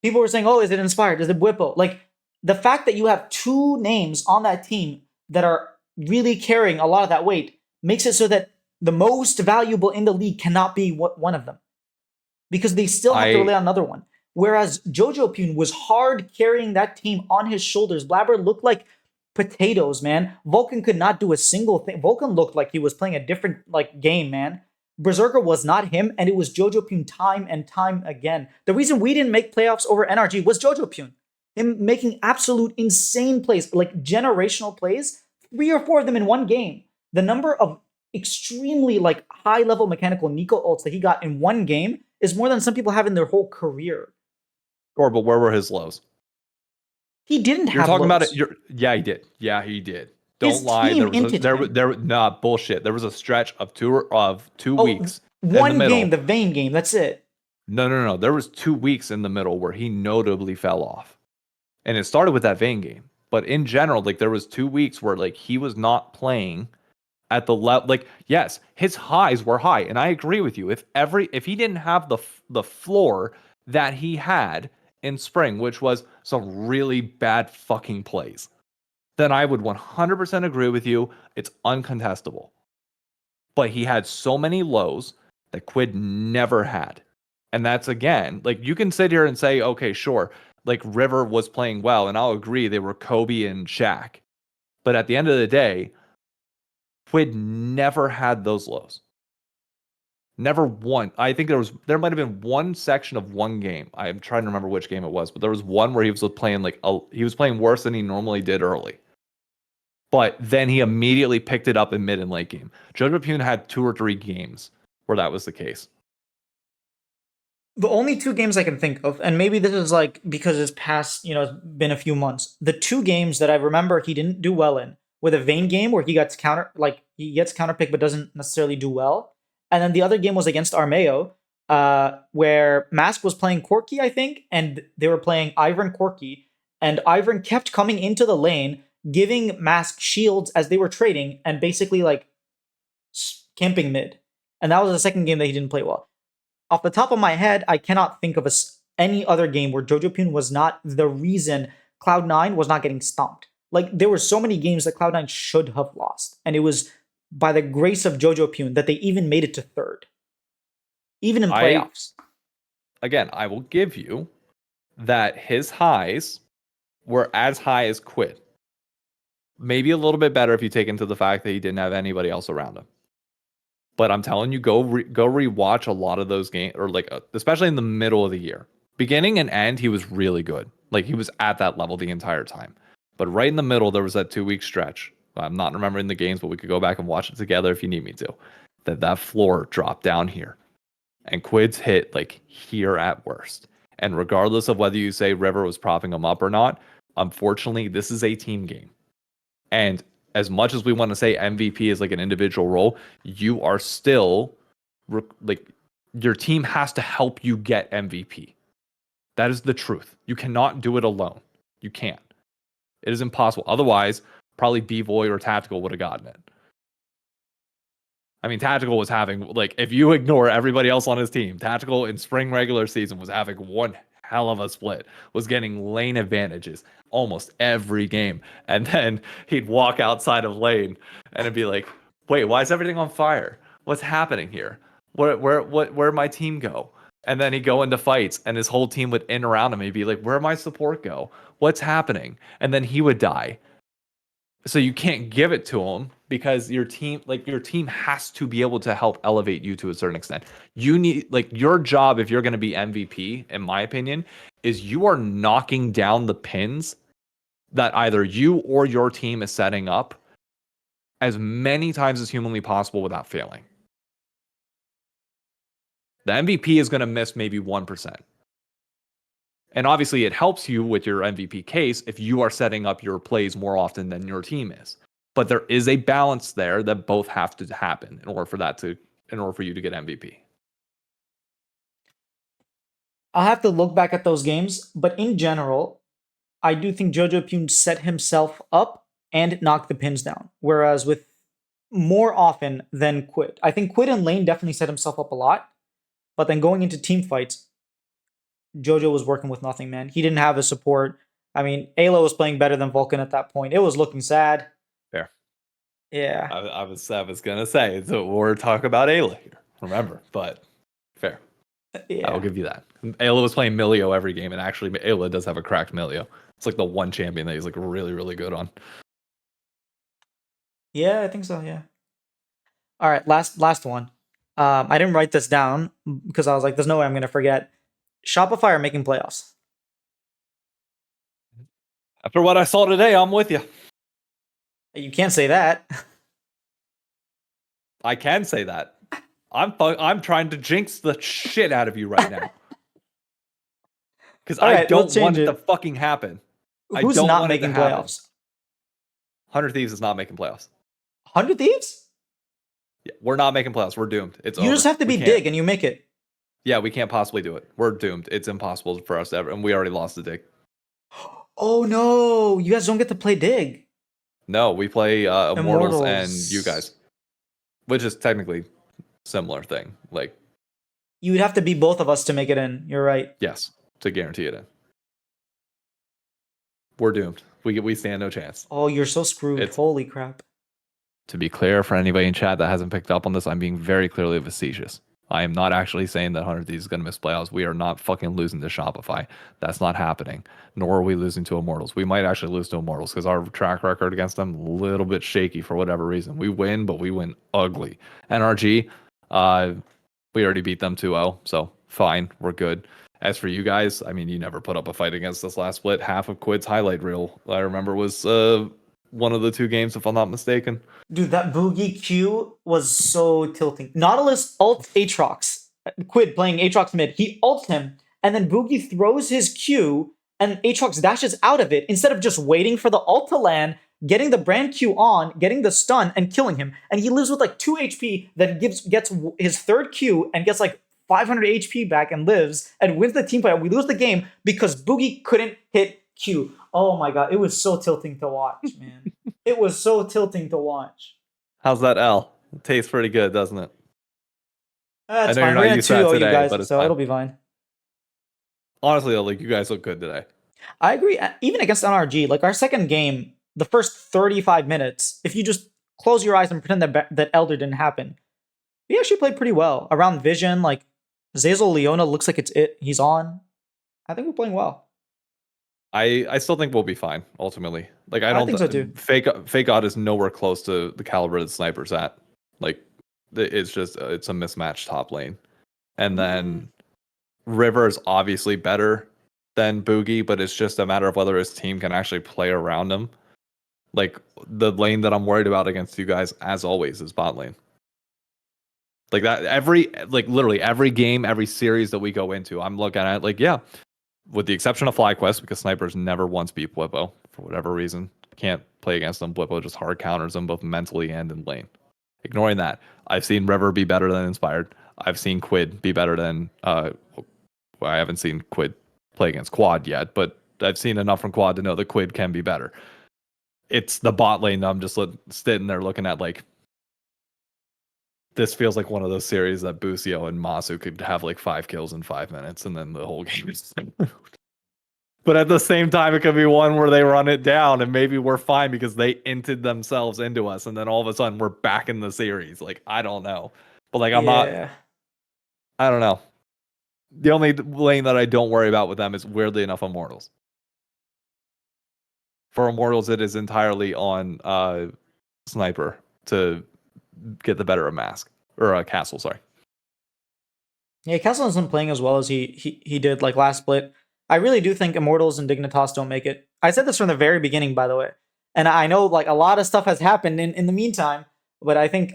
People were saying, "Oh, is it Inspired? Is it Whippo?" Like the fact that you have two names on that team that are really carrying a lot of that weight makes it so that the most valuable in the league cannot be one of them because they still have to rely I on another one. Whereas Jojo Pune was hard carrying that team on his shoulders. Blaber looked like potatoes, man. Vulcan could not do a single thing. Vulcan looked like he was playing a different like game, man. Berserker was not him, and it was Jojo Pune time and time again. The reason we didn't make playoffs over NRG was Jojo Pune. Him making absolute insane plays, like generational plays, 3 or 4 of them in one game. The number of extremely like high level mechanical Nico ults that he got in one game is more than some people have in their whole career. or but where were his lows? He didn't You're have talking about it. lows. Yeah, he did. Yeah, he did. Don't His lie. team There was a inted him. nah bullshit. There was a stretch of two Oh, weeks in the one game, middle. the Vayne game. That's it. No. There was 2 weeks in the middle where he notably fell off. And it started with that Vayne game. But in general, like there was 2 weeks where like he was not playing at the level. Like yes, his highs were high, and I agree with you. If he didn't have the floor that he had in spring, which was some really bad fucking plays, then I would 100% agree with you. It's uncontestable. But he had so many lows that Quid never had. And that's again, like you can sit here and say, okay, sure, like River was playing well, and I'll agree they were Kobe and Shaq. But at the end of the day, Quid never had those lows. Never one. I think there might have been one section of one game. I'm trying to remember which game it was, but there was one where he was playing he was playing worse than he normally did early. But then he immediately picked it up in mid and late game. Jojo Pune had 2 or 3 games where that was the case. The only 2 games I can think of, and maybe this is like because it's past, it's been a few months. The 2 games that I remember he didn't do well in were the Vayne game where he gets counterpicked but doesn't necessarily do well, and then the other game was against Armeo, where Mask was playing Corki, I think, and they were playing Ivern Corki, and Ivern kept coming into the lane, giving Mask shields as they were trading, and basically like camping mid, and that was the second game that he didn't play well. Off the top of my head, I cannot think of any other game where Jojo Pune was not the reason Cloud9 was not getting stomped. Like, there were so many games that Cloud9 should have lost. And it was by the grace of Jojo Pune that they even made it to third, even in I playoffs. Again, I will give you that his highs were as high as Quid. Maybe a little bit better if you take into the fact that he didn't have anybody else around him. But I'm telling you, go rewatch a lot of those games, or like especially in the middle of the year, beginning and end, he was really good. Like he was at that level the entire time. But right in the middle, there was that 2 week stretch. I'm not remembering the games, but we could go back and watch it together if you need me to. That floor dropped down here, and Quid's hit like here at worst. And regardless of whether you say River was propping him up or not, unfortunately, this is a team game. And as much as we want to say MVP is like an individual role, you are still like your team has to help you get MVP. That is the truth. You cannot do it alone. You can't. It is impossible. Otherwise, probably B-Boy or Tactical would have gotten it. I mean, Tactical was having, like, if you ignore everybody else on his team, Tactical in spring regular season was having one hell of a split, was getting lane advantages almost every game. And then he'd walk outside of lane and it'd be like, wait, why is everything on fire? What's happening here? Where'd my team go? And then he'd go into fights and his whole team would in around him. He'd be like, where'd my support go? What's happening? And then he would die. So you can't give it to him because your team has to be able to help elevate you to a certain extent. You need, like, your job, if you're going to be MVP, in my opinion, is you are knocking down the pins that either you or your team is setting up as many times as humanly possible without failing. The MVP is going to miss maybe 1%. And obviously it helps you with your MVP case if you are setting up your plays more often than your team is. But there is a balance there that both have to happen in order for you to get MVP. I'll have to look back at those games, but in general, I do think Jojo Pune set himself up and knocked the pins down. Whereas with more often than Quid. I think Quid and Lane definitely set himself up a lot, but then going into team fights, Jojo was working with nothing, man. He didn't have his support. I mean, Eyla was playing better than Vulcan at that point. It was looking sad. Fair. Yeah. I was gonna say, so we're talking about Eyla here, remember, but fair. Yeah. I'll give you that. Eyla was playing Milio every game, and actually Eyla does have a cracked Milio. It's like the one champion that he's like really, really good on. Yeah, I think so, yeah. All right, last one. I didn't write this down because I was like, there's no way I'm gonna forget. Shopify are making playoffs. After what I saw today, I'm with you. You can't say that. I can say that. I'm trying to jinx the shit out of you right now. Because I don't want it to fucking happen. Who's not making playoffs? 100 Thieves is not making playoffs. 100 Thieves? Yeah, we're not making playoffs. We're doomed. It's You over. just have to be Dig and you make it. Yeah, we can't possibly do it. We're doomed. It's impossible for us to ever, and we already lost the Dig. Oh no, you guys don't get to play Dig. No, we play Immortals and you guys, which is technically similar thing. Like, you would have to be both of us to make it in. You're right. Yes, to guarantee it in. We're doomed. We stand no chance. Oh, you're so screwed. Holy crap. To be clear, for anybody in chat that hasn't picked up on this, I'm being very clearly facetious. I am not actually saying that 100 Thieves is going to miss playoffs. We are not fucking losing to Shopify. That's not happening. Nor are we losing to Immortals. We might actually lose to Immortals because our track record against them a little bit shaky for whatever reason. We win, but we win ugly. NRG, we already beat them 2-0, so fine, we're good. As for you guys, I mean, you never put up a fight against us last split. Half of Quid's highlight reel, I remember, was one of the two games, if I'm not mistaken. Dude, that Boogie Q was so tilting. Nautilus ult Aatrox. Quid playing Aatrox mid. He ults him, and then Boogie throws his Q, and Aatrox dashes out of it instead of just waiting for the ult to land, getting the brand Q on, getting the stun, and killing him. And he lives with like 2 HP, then gets his third Q and gets like 500 HP back and lives and wins the team fight. We lose the game because Boogie couldn't hit Q. Oh my god, it was so tilting to watch, man. It was so tilting to watch. How's that L? It tastes pretty good, doesn't it? That's fine. We're gonna 2-0 you guys, so fine. It'll be fine. Honestly, though, like, you guys look good today. I agree. Even against NRG, like our second game, the first 35 minutes, if you just close your eyes and pretend that Elder didn't happen, we actually played pretty well. Around Vision, like Zazel Leona looks like he's on. I think we're playing well. I still think we'll be fine ultimately. Like, I don't think so too. Fake God is nowhere close to the caliber that Sniper's at. Like, it's a mismatched top lane, and then River is obviously better than Boogie, but it's just a matter of whether his team can actually play around him. Like, the lane that I'm worried about against you guys, as always, is bot lane. Like that, literally every game, every series that we go into, I'm looking at like, yeah, with the exception of FlyQuest, because Snipers never once beat Blippo for whatever reason. Can't play against them. Blippo just hard counters them both mentally and in lane. Ignoring that, I've seen River be better than Inspired. I've seen Quid be better than I haven't seen Quid play against Quad yet, but I've seen enough from Quad to know that Quid can be better. It's the bot lane that I'm just sitting there looking at like, this feels like one of those series that Busio and Masu could have like 5 kills in 5 minutes, and then the whole game is. But at the same time, it could be one where they run it down, and maybe we're fine because they inted themselves into us, and then all of a sudden we're back in the series. Like, I don't know, but like I'm not. Yeah. I don't know. The only lane that I don't worry about with them is weirdly enough Immortals. For Immortals, it is entirely on Sniper to get the better of Mask or Castle. Sorry. Yeah, Castle isn't playing as well as he did like last split. I really do think Immortals and Dignitas don't make it. I said this from the very beginning, by the way. And I know like a lot of stuff has happened in the meantime, but I think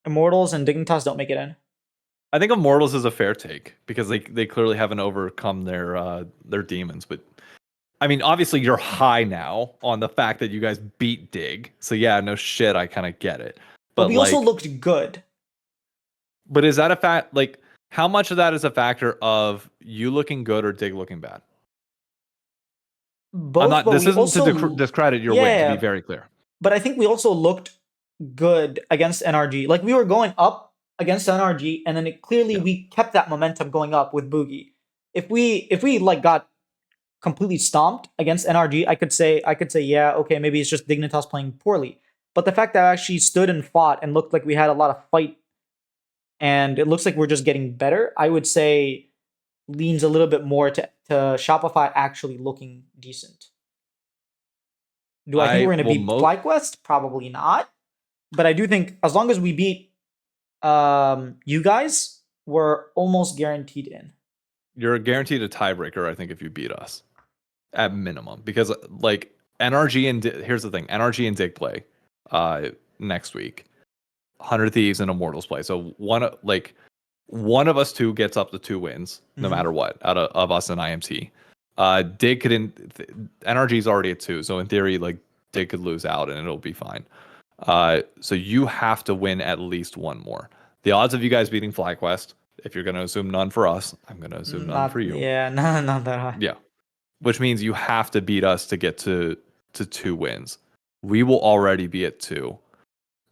Immortals and Dignitas don't make it in. I think Immortals is a fair take because they clearly haven't overcome their demons. But I mean, obviously you're high now on the fact that you guys beat Dig. So yeah, no shit, I kind of get it. But But we like, also looked good. but is that a fact? Like, how much of that is a factor of you looking good or Dig looking bad? I'm Both, not. but This we isn't to also discredit your win. To be yeah, very clear. but I think we also looked good against NRG. Like we were going up against NRG, and then clearly Yeah. we kept that momentum going up with Boogie. If we like got completely stomped against NRG, I could say yeah, okay, maybe it's just Dignitas playing poorly. But the fact that I actually stood and fought and looked like we had a lot of fight, and it looks like we're just getting better, I would say leans a little bit more to Shopify actually looking decent. Do I think I we're going to will beat FlyQuest? Probably not. But I do think as long as we beat you guys, we're almost guaranteed in. You're guaranteed a tiebreaker. I think if you beat us at minimum, because like NRG and here's the thing, NRG and Dig play next week. 100 Thieves and Immortals play. So one of us two gets up to 2 wins, no Mhm. matter what, out of us and IMT. Dig NRG's already at 2, so in theory, like Dig could lose out and it'll be fine. So you have to win at least one more. The odds of you guys beating FlyQuest, if you're going to assume none for us, I'm going to assume none for Not you. yeah, not that high. Yeah, which means you have to beat us to get to 2 wins. We will already be at 2.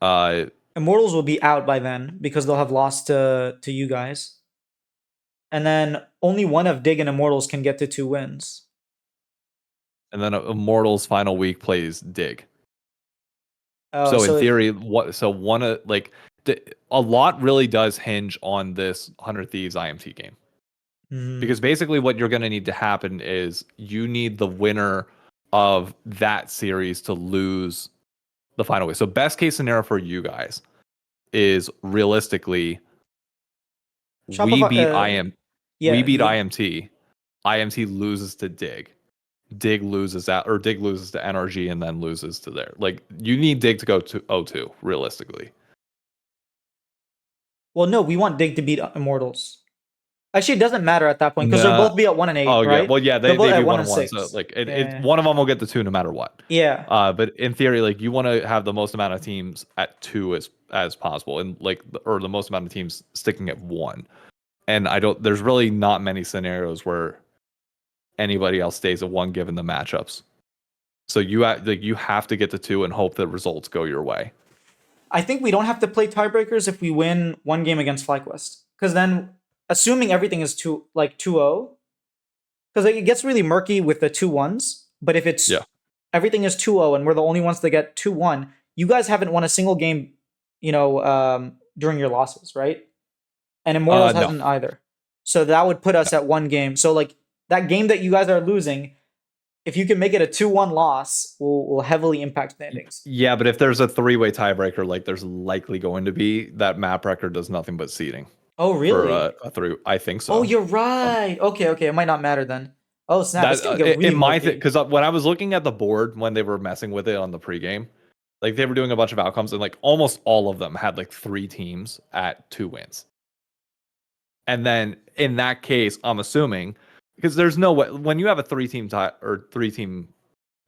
Uh, Immortals will be out by then because they'll have lost to you guys. And then only one of Dig and Immortals can get to 2 wins. and then Immortals final week plays Dig. Oh, So in so theory, a lot really does hinge on this 100 Thieves IMT game. mhm. Because basically what you're going to need to happen is you need the winner of that series to lose the final week. So best case scenario for you guys is realistically we Shopify beat IM we yeah, beat IMT. IMT loses to Dig. Dig loses out or Dig loses to NRG and then loses to there. Like you need Dig to go to 0-2 realistically. well, no, we want Dig to beat Immortals. Actually, it doesn't matter at that point because they'll No. both be at 1 and 8, Oh yeah. right? Well, yeah, They'll both they at be one one and and one. So six. like it Yeah, one of them will get the 2 no matter what. yeah. But in theory, like you want to have the most amount of teams at 2 as possible, and like or the most amount of teams sticking at 1. And I don't. There's really not many scenarios where anybody else stays at 1 given the matchups. So you have to get to 2 and hope that results go your way. I think we don't have to play tiebreakers if we win one game against FlyQuest. Because then, assuming everything is 2-0, because it gets really murky with the 2-1s. But if Yeah. it's everything is 2-0 and we're the only ones that get 2-1, you guys haven't won a single game, during your losses, right? And Immortals No. hasn't either. So that would put us No. at 1 game. So like that game that you guys are losing, if you can make it a 2-1 loss, will heavily impact standings. Yeah, but if there's a 3-way tiebreaker, like there's likely going to be, that map record does nothing but seeding Oh for really? a 3. I think Oh, so. you're right. Okay, okay. It might not matter then. Oh snap! It's That gonna get really in my murky. because when I was looking at the board when they were messing with it on the pregame, like they were doing a bunch of outcomes and like almost all of them had like 3 teams at 2 wins. And then in that case, I'm assuming because there's no way when you have a 3-team tie or 3-team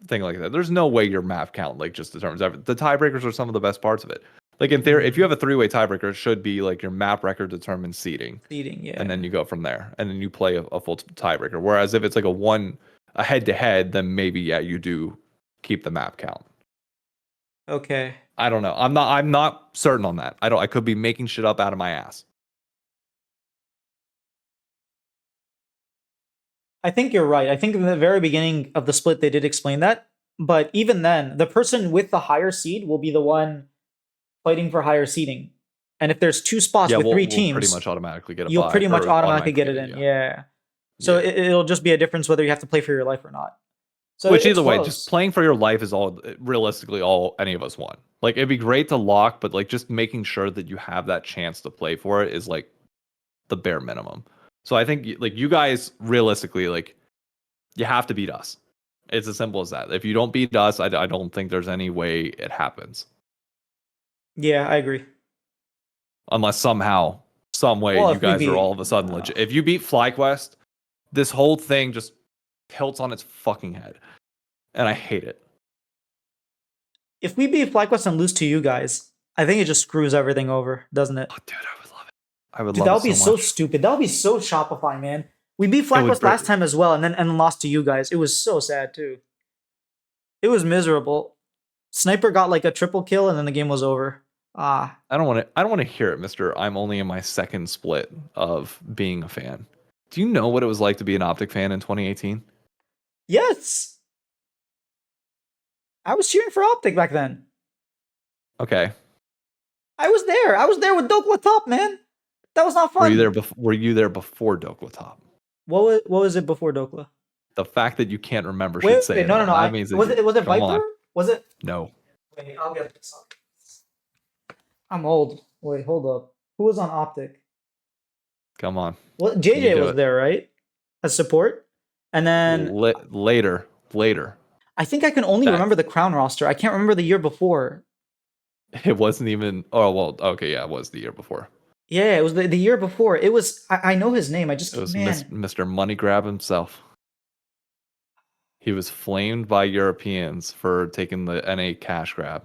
thing like that, there's no way your map count like just determines everything. The tiebreakers are some of the best parts of it. Like in theory, if you have a 3-way tiebreaker, it should be like your map record determines seeding, Seeding, and then yeah. you go from there, and then you play a full tiebreaker. Whereas if it's like a head to head, then maybe yeah, you do keep the map count. Okay. I don't know. I'm not certain on that. I could be making shit up out of my ass. I think you're right. I think in the very beginning of the split they did explain that, but even then, the person with the higher seed will be the one fighting for higher seeding. And if there's two spots Yeah, with three we'll pretty teams, much automatically get a you'll buy pretty much or automatically automatically get get it it. in. Yeah. Yeah. So Yeah. it'll just be a difference whether you have to play for your life or not. So Which it's either way, just close. playing for your life is all realistically all any of us want. Like it'd be great to lock, but like just making sure that you have that chance to play for it is like the bare minimum. So I think like you guys realistically like you have to beat us. It's as simple as that. If you don't beat us, I don't think there's any way it happens Yeah, I agree. unless somehow, some way Well, you if we guys are all beat, of a sudden legit. If you beat FlyQuest, this whole thing just tilts on its fucking head, and I hate it. if we beat FlyQuest and lose to you guys, I think it just screws everything over, doesn't it? Oh, dude, I would love it. I would Dude, love that it would be so so much. stupid. That would be so Shopify, man. We beat It would FlyQuest break. last time as well, and lost to you guys. It was so sad too. It was miserable. Sniper got like a triple kill, and then the game was over. Ah, I don't want to. I don't want to hear it, Mister. I'm only in my second split of being a fan. Do you know what it was like to be an Optic fan in 2018? yes. I was cheering for Optic back then. Okay, I was there. I was there with Dokla top, man. That was not were you fun. there? Were you there before Dokla Top? What was it before Dokla? The fact that you can't remember should Wait, say wait, it no, no, all. no. That means that Was you. it Come Viper? on. Was it? No, Wait, I'll get this up. I'm old. Wait, hold up. Who was on Optic? come on. Well, You can JJ do was it. there, right? As support. And then Later, later. I think I can only That remember the Crown roster. I can't remember the year before. it wasn't even. Oh well. Okay, yeah, it was the year before. Yeah, it was the year before. It was. I know his name. I It just was man. Mr. Money Grab himself. He was flamed by Europeans for taking the NA cash grab.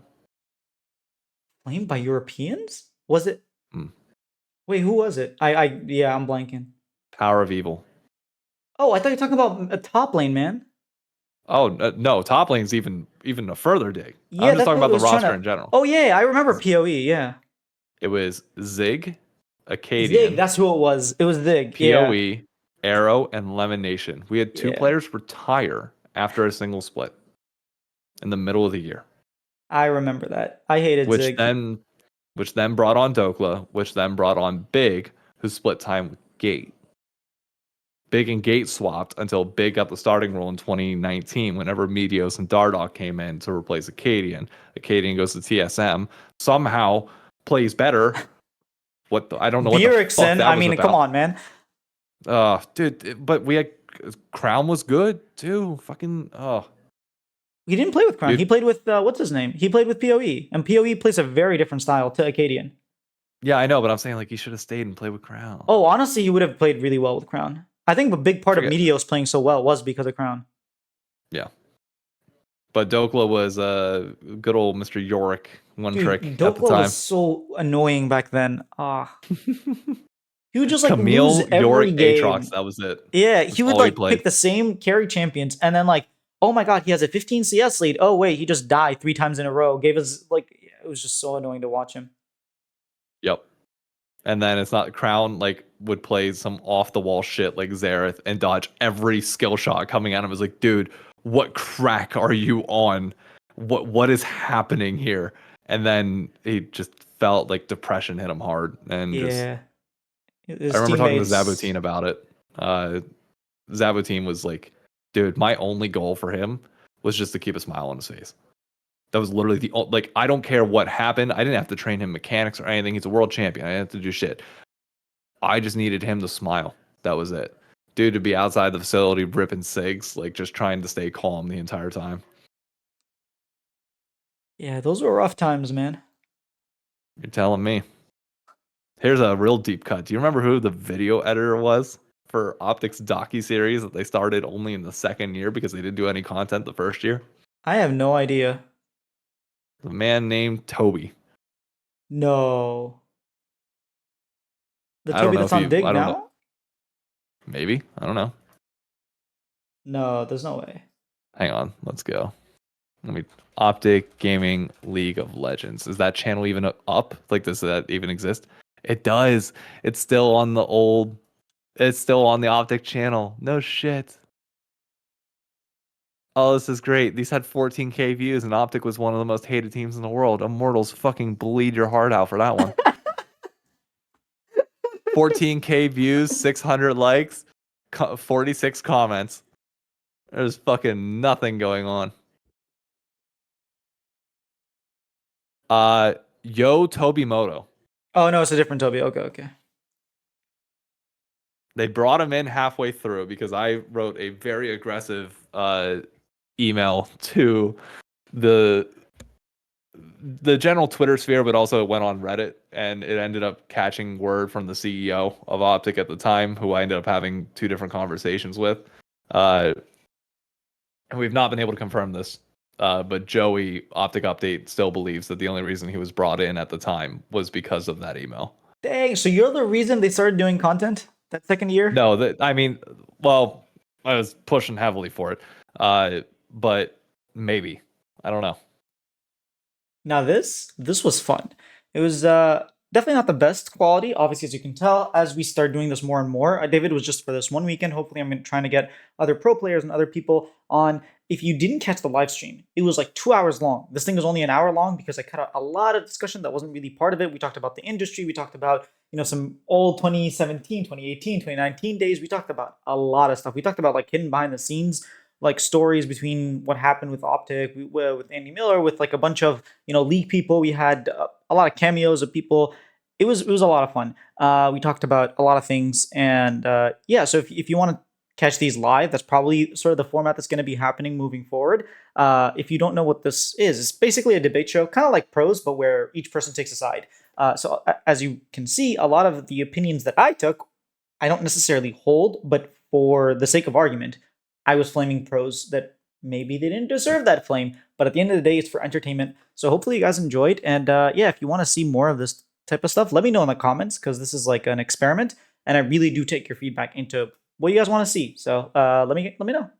Claimed by Europeans? Was it? Mm. Wait, who was it? Yeah, I'm blanking. Power of Evil. Oh, I thought you were talking about a top lane, man. Oh no, top lane's even a further dig. Yeah, I'm just that's talking what it about the was trying roster to. in general. Oh yeah, I remember POE. Yeah, It was Zig, Zig. Acadian, That's who it was. It was Zig. Yeah, PoE, Arrow, and Lemon Nation. We had two yeah. players retire after a single split in the middle of the year, I remember that. I hated which Zig. then which then brought on Dokla, which then brought on Big, who split time with Gate. Big and Gate swapped until Big got the starting role in 2019 whenever Medios and Dardoch came in to replace Acadian. Acadian goes to TSM, somehow plays better. I don't know what the fuck Bjergsen. that I was mean, come about. on, man. Dude, but we had Crown was good too. Fucking He didn't play with Crown. dude. He played with what's his name? He played with POE, and POE plays a very different style to Acadian. Yeah, I know, but I'm saying like he should have stayed and played with Crown. Oh, honestly, he would have played really well with Crown. I think a big part of Forget. Meteos playing so well was because of Crown. Yeah. But Dokla was good old Mr. Yorick one Dude, trick at the Dokla time. was so annoying back then. He would just like lose Camille, every Yorick, Aatrox, game. that was it. Yeah, That's he would all he like played. pick the same carry champions, and then like, oh my god, he has a 15 CS lead. Oh wait, he just died 3 times in a row. Gave us like, it was just so annoying to watch him. Yep. And then it's not Crown like would play some off the wall shit like Xerath and dodge every skill shot coming at him. It's like, dude, what crack are you on? What is happening here? And then he just felt like depression hit him hard and just Yeah, I his remember talking to teammates. Zabutine about it. Zabutine was like, dude, my only goal for him was just to keep a smile on his face. That was literally like, I don't care what happened. I didn't have to train him mechanics or anything. He's a world champion. I didn't have to do shit. I just needed him to smile. That was it. Dude, to be outside the facility ripping cigs, like just trying to stay calm the entire time. Yeah, those were rough times, man. You're telling me. Here's a real deep cut. Do you remember who the video editor was for Optics docu-series that they started only in the second year because they didn't do any content the first year? I have no idea. A man named Toby. No, the I don't Toby know that's if on you, Dig I don't know. now. Maybe. I don't know. No, there's no way. Hang on. Let's go. Let me Optic Gaming League of Legends. Is that channel even up? Like, does that even exist? It does. It's still on the old. It's still on the Optic channel. No shit. Oh, this is great. These had 14K views, and Optic was one of the most hated teams in the world. Immortals fucking bleed your heart out for that one. 14K views, 600 likes, 46 comments. There's fucking nothing going on. Yo Tobimoto. Oh no, it's a different Toby. Okay, okay. They brought him in halfway through because I wrote a very aggressive email to the general Twitter sphere, but also it went on Reddit, and it ended up catching word from the CEO of Optic at the time, who I ended up having 2 different conversations with. And we've not been able to confirm this, but Joey Optic Update still believes that the only reason he was brought in at the time was because of that email. Dang, so you're the reason they started doing content that second year? No, that I mean, well, I was pushing heavily for it, but maybe I don't know. Now this was fun. It was definitely not the best quality, obviously, as you can tell. As we start doing this more and more, David was just for this one weekend. Hopefully, I'm trying to get other pro players and other people on. If you didn't catch the live stream, it was like 2 hours long. This thing was only an hour long because I cut out a lot of discussion that wasn't really part of it. We talked about the industry. We talked about some old 2017, 2018, 2019 days. We talked about a lot of stuff. We talked about like hidden behind the scenes like stories between what happened with Optic, with Andy Miller, with like a bunch of league people. We had a lot of cameos of people. It was a lot of fun. We talked about a lot of things, and yeah. So if you want to catch these live, that's probably sort of the format that's going to be happening moving forward. If you don't know what this is, it's basically a debate show, kind of like pros, but where each person takes a side. So as you can see, a lot of the opinions that I took, I don't necessarily hold, but for the sake of argument, I was flaming pros that maybe they didn't deserve that flame. But at the end of the day, it's for entertainment. So hopefully you guys enjoyed. And yeah, if you want to see more of this type of stuff, let me know in the comments because this is like an experiment, and I really do take your feedback into what you guys want to see. So let me know.